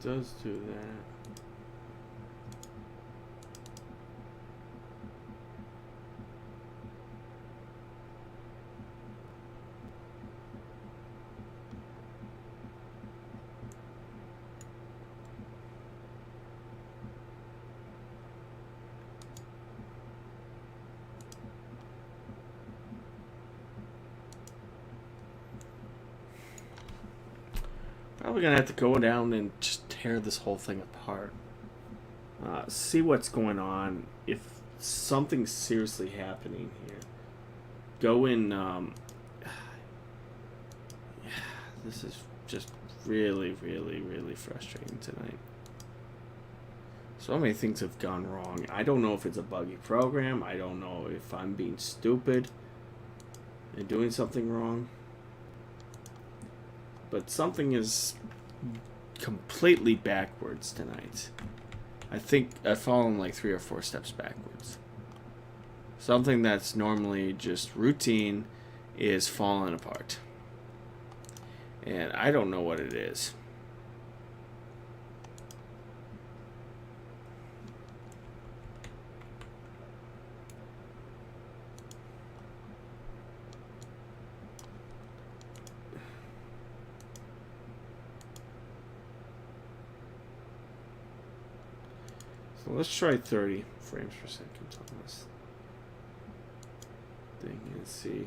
Does do that. Probably gonna have to go down and just tear this whole thing apart. See what's going on. If something's seriously happening here, go in. This is just really, really, really frustrating tonight. So many things have gone wrong. I don't know if it's a buggy program. I don't know if I'm being stupid and doing something wrong. But something is completely backwards tonight. I think I've fallen like 3 or 4 steps backwards. Something that's normally just routine is falling apart. And I don't know what it is. So let's try 30 frames per second on this thing and see.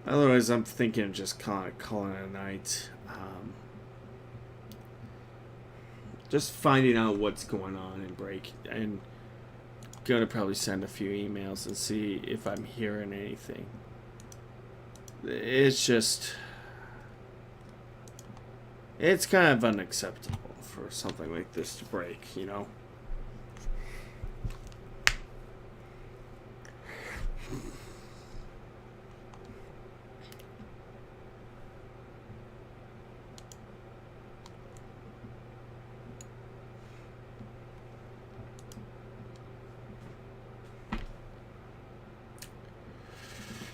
Otherwise, I'm thinking of just calling it a night. Just finding out what's going on and and gonna probably send a few emails and see if I'm hearing anything. It's kind of unacceptable for something like this to break, you know?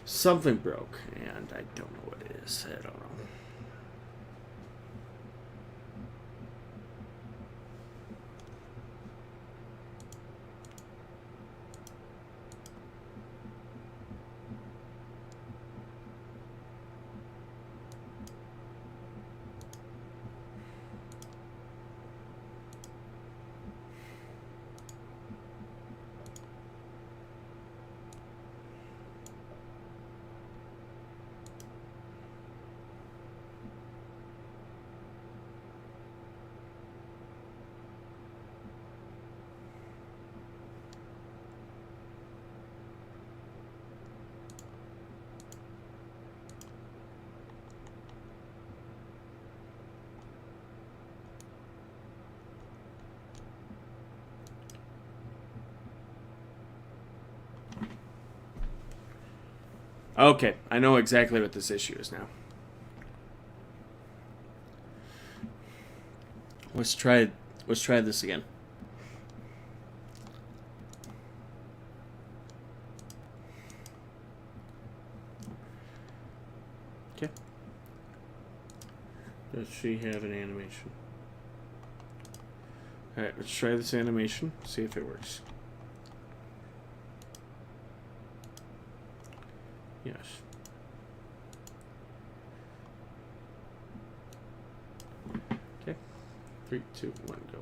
Something broke, and I don't know what it is. I don't know. Okay, I know exactly what this issue is now. Let's try this again. Okay. Does she have an animation? Alright, let's try this animation, see if it works. Yes. Okay. 3, 2, 1, go.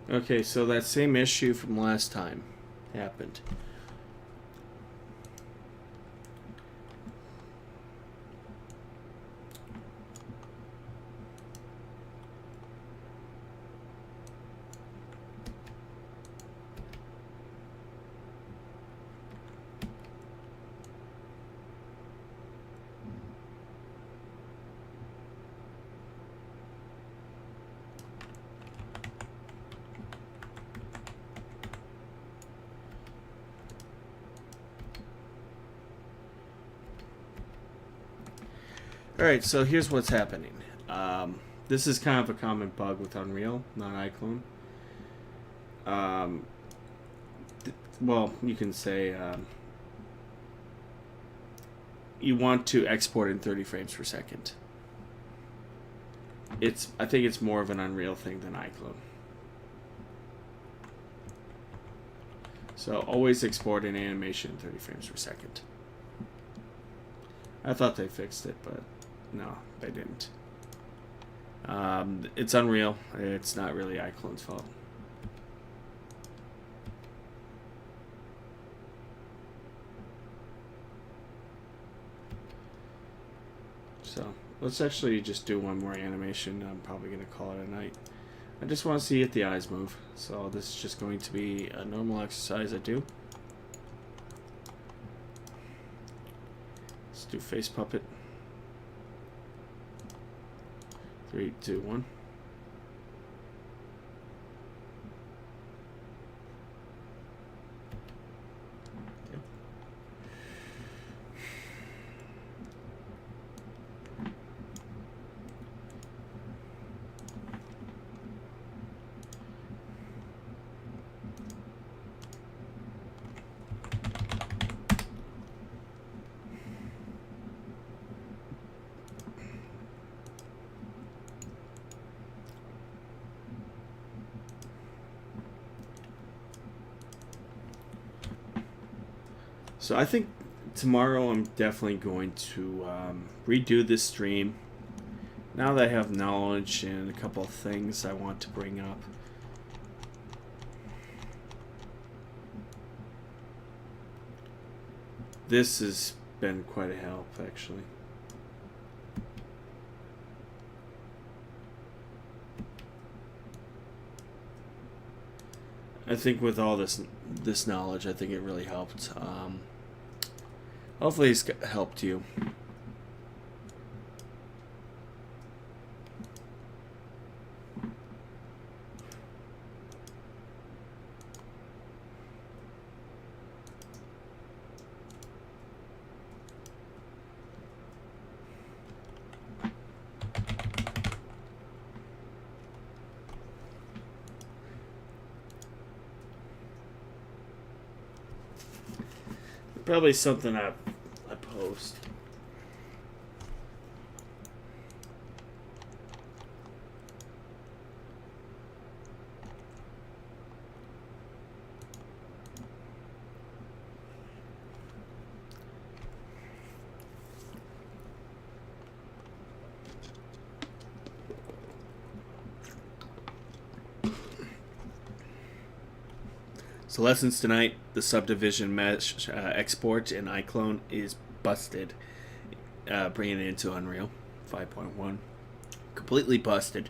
Okay, so that same issue from last time happened. Alright, so here's what's happening. This is kind of a common bug with Unreal, not iClone. Well, you can say you want to export in 30 frames per second. I think it's more of an Unreal thing than iClone. So always export an animation in 30 frames per second. I thought they fixed it, but no, they didn't. It's Unreal. It's not really iClone's fault. So let's actually just do one more animation. I'm probably going to call it a night. I just want to see if the eyes move. So this is just going to be a normal exercise I do. Let's do face puppet. 3, 2, 1. So I think tomorrow I'm definitely going to redo this stream. Now that I have knowledge and a couple of things I want to bring up. This has been quite a help, actually. I think with all this knowledge, I think it really helped. Hopefully it's helped you. Probably something I post. So lessons tonight, the subdivision mesh export in iClone is busted. Bringing it into Unreal 5.1. Completely busted.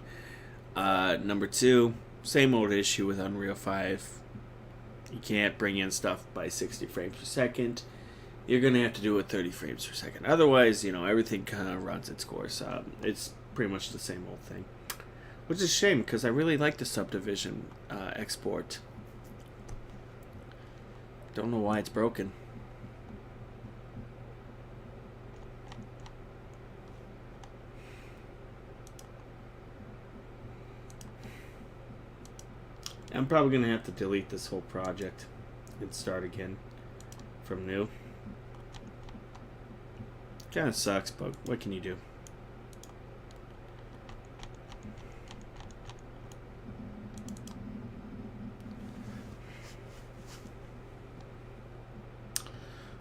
Number 2, same old issue with Unreal 5. You can't bring in stuff by 60 frames per second. You're going to have to do it 30 frames per second. Otherwise, you know, everything kind of runs its course. It's pretty much the same old thing. Which is a shame, because I really like the subdivision export. Don't know why it's broken. I'm probably going to have to delete this whole project and start again from new. Kind of sucks, but what can you do?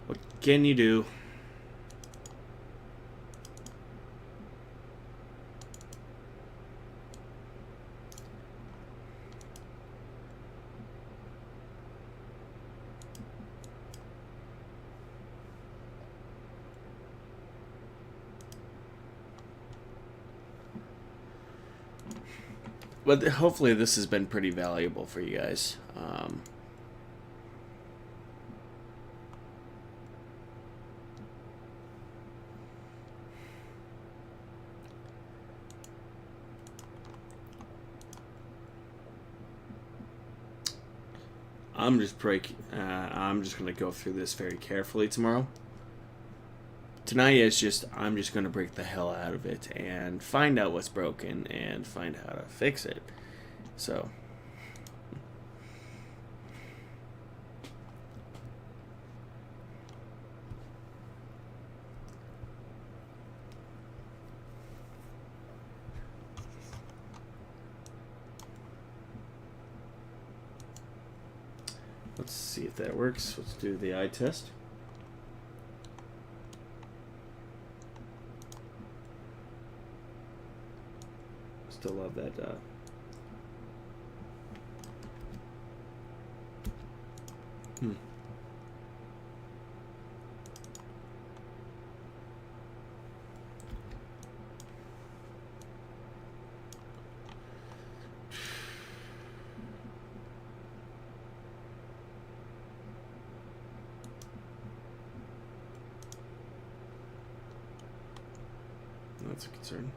What can you do? But hopefully this has been pretty valuable for you guys. I'm just going to go through this very carefully tomorrow. Tonight is just, I'm just going to break the hell out of it and find out what's broken and find how to fix it. So, let's see if that works. Let's do the eye test. Still love that. That's a concern.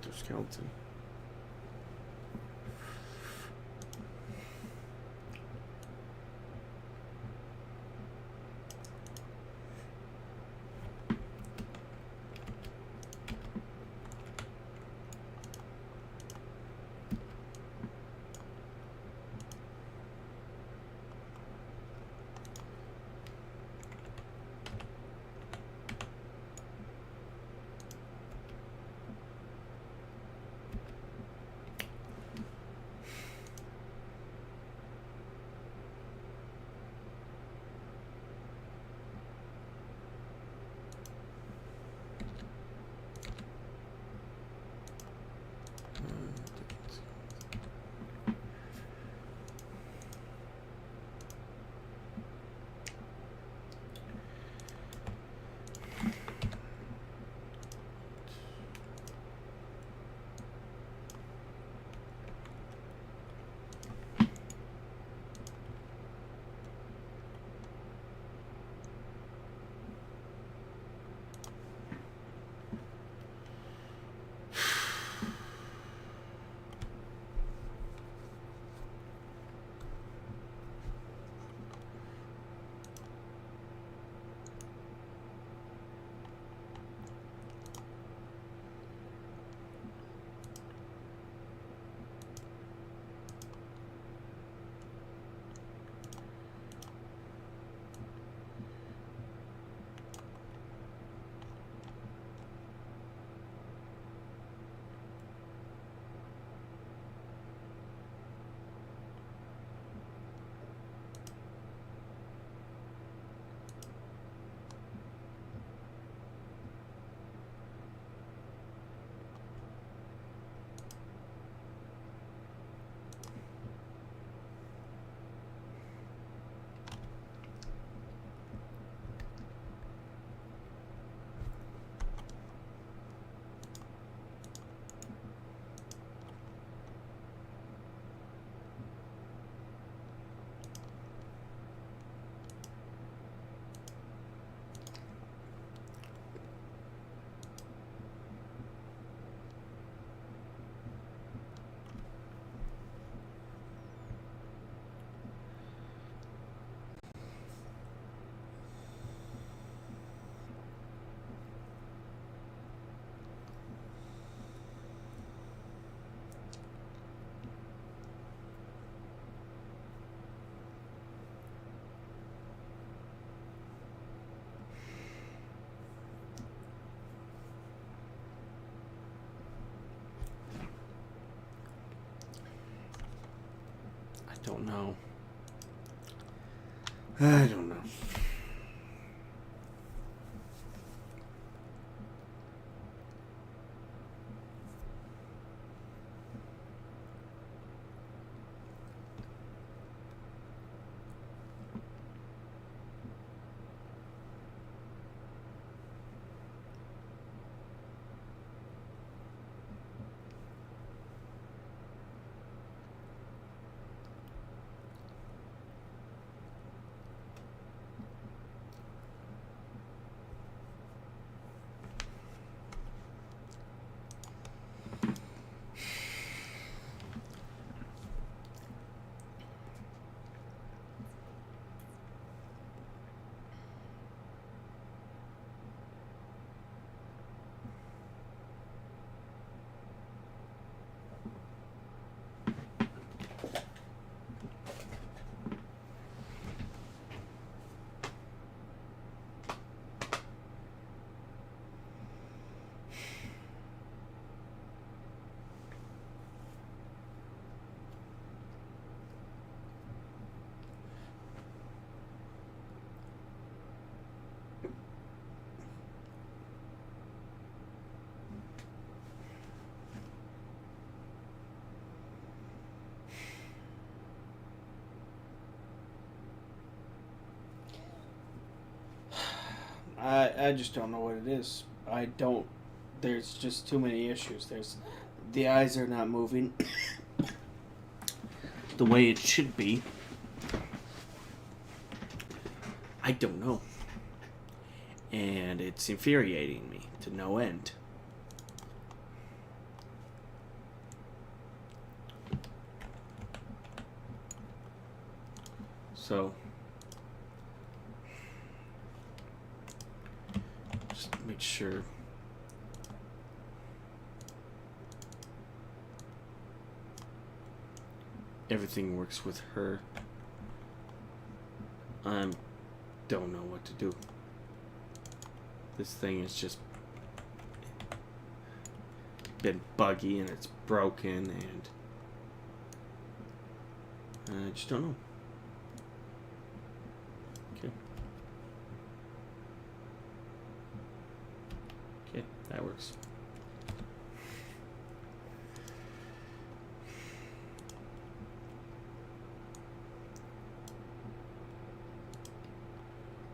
Dr. Skeleton. Don't know. I don't know. I just don't know what it is. I don't. There's just too many issues. The eyes are not moving the way it should be. I don't know. And it's infuriating me to no end. So just make sure everything works with her. I don't know what to do. This thing is just been buggy and it's broken, and I just don't know. Okay. Okay, that works.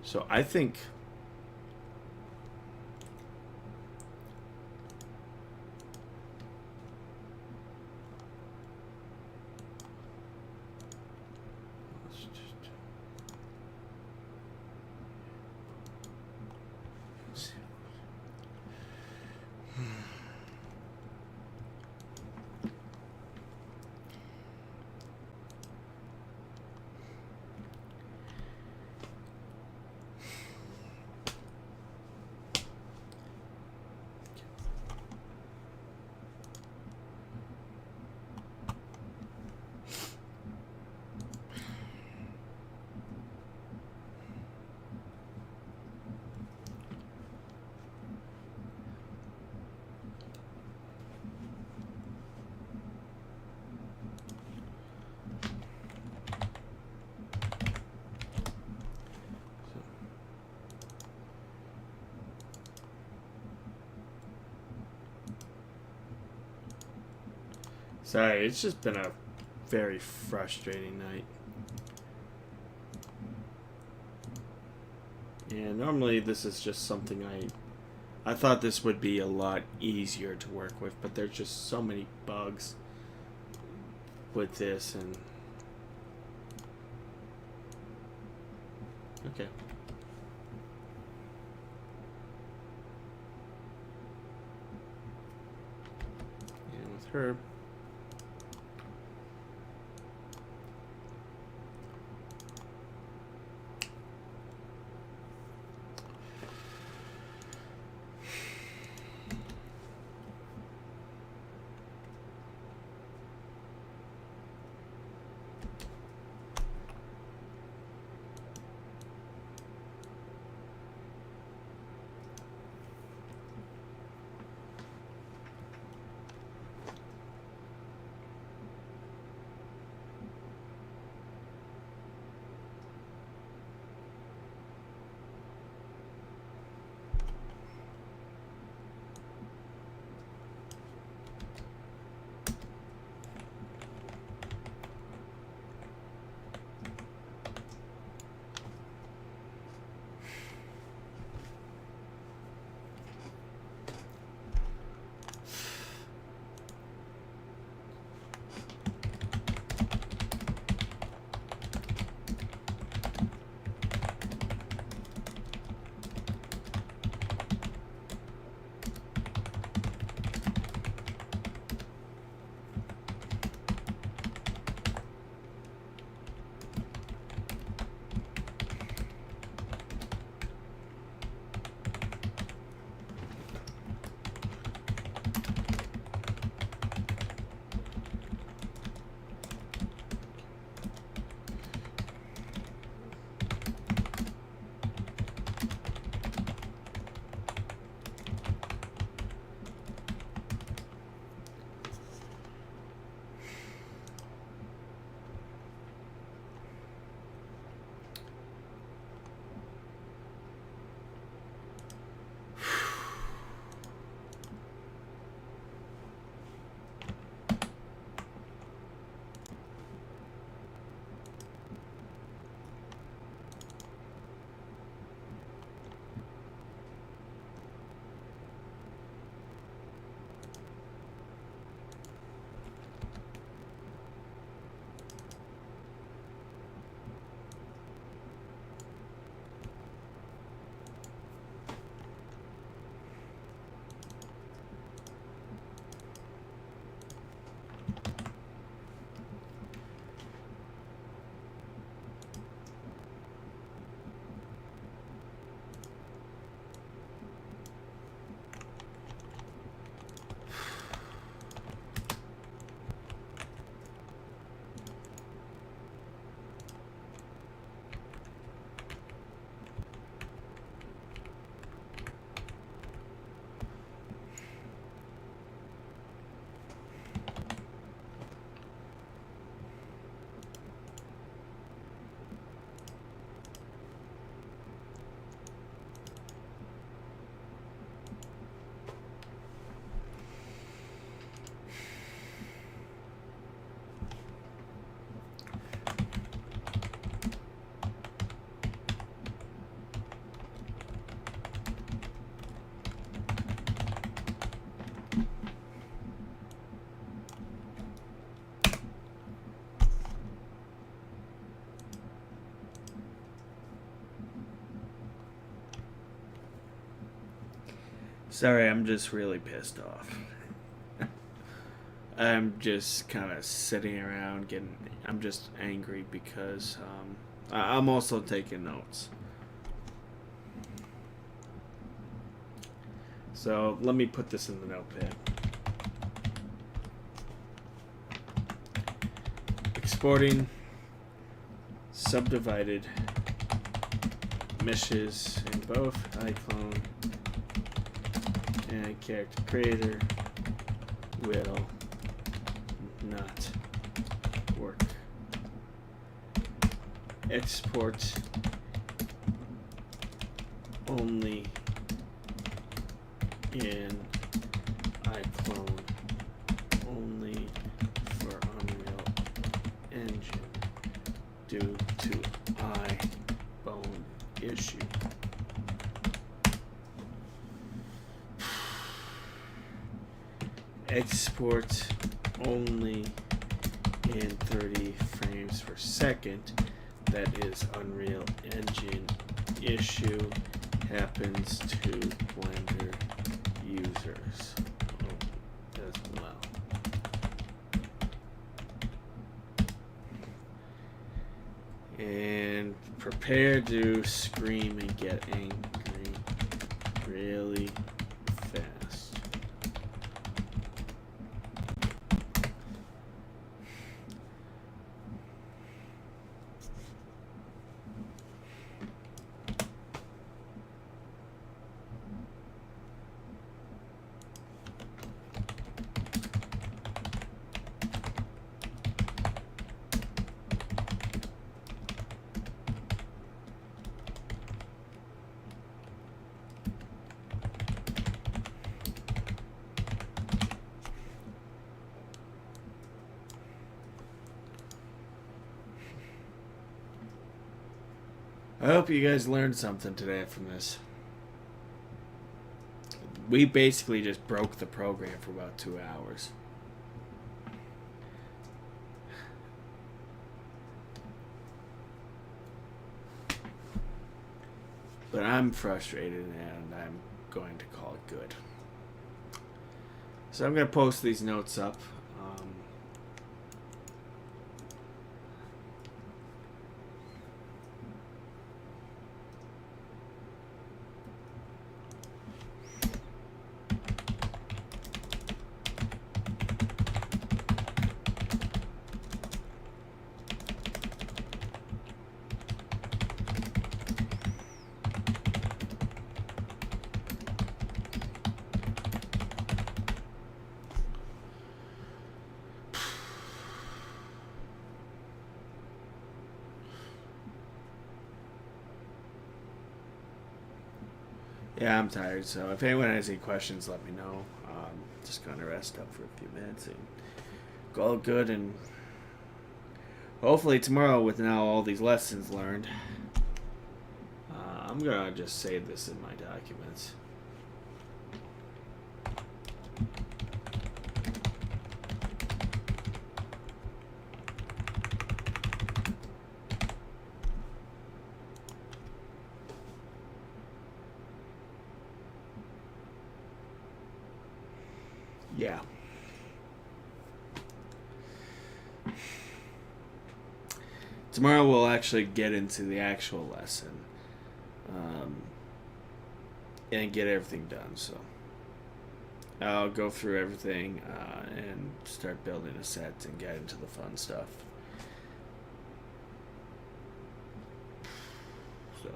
So I think sorry, it's just been a very frustrating night. And normally this is just something I thought this would be a lot easier to work with, but there's just so many bugs with this. And okay. And with her, Sorry, I'm just really pissed off. I'm just kind of sitting around I'm just angry because I'm also taking notes. So let me put this in the notepad. Exporting subdivided meshes in both iClone and character creator will not work. Export only in iClone, only for Unreal Engine due to iBone issue. Export only in 30 frames per second. That is Unreal Engine issue happens to Blender users as well. And prepare to scream and get angry really fast. I hope you guys learned something today from this. We basically just broke the program for about 2 hours. But I'm frustrated and I'm going to call it good. So I'm going to post these notes up. Yeah, I'm tired, so if anyone has any questions, let me know. Just going to rest up for a few minutes and go all good, and hopefully tomorrow, with now all these lessons learned, I'm going to just save this in my documents. Yeah. Tomorrow we'll actually get into the actual lesson and get everything done. So I'll go through everything and start building a set and get into the fun stuff. So.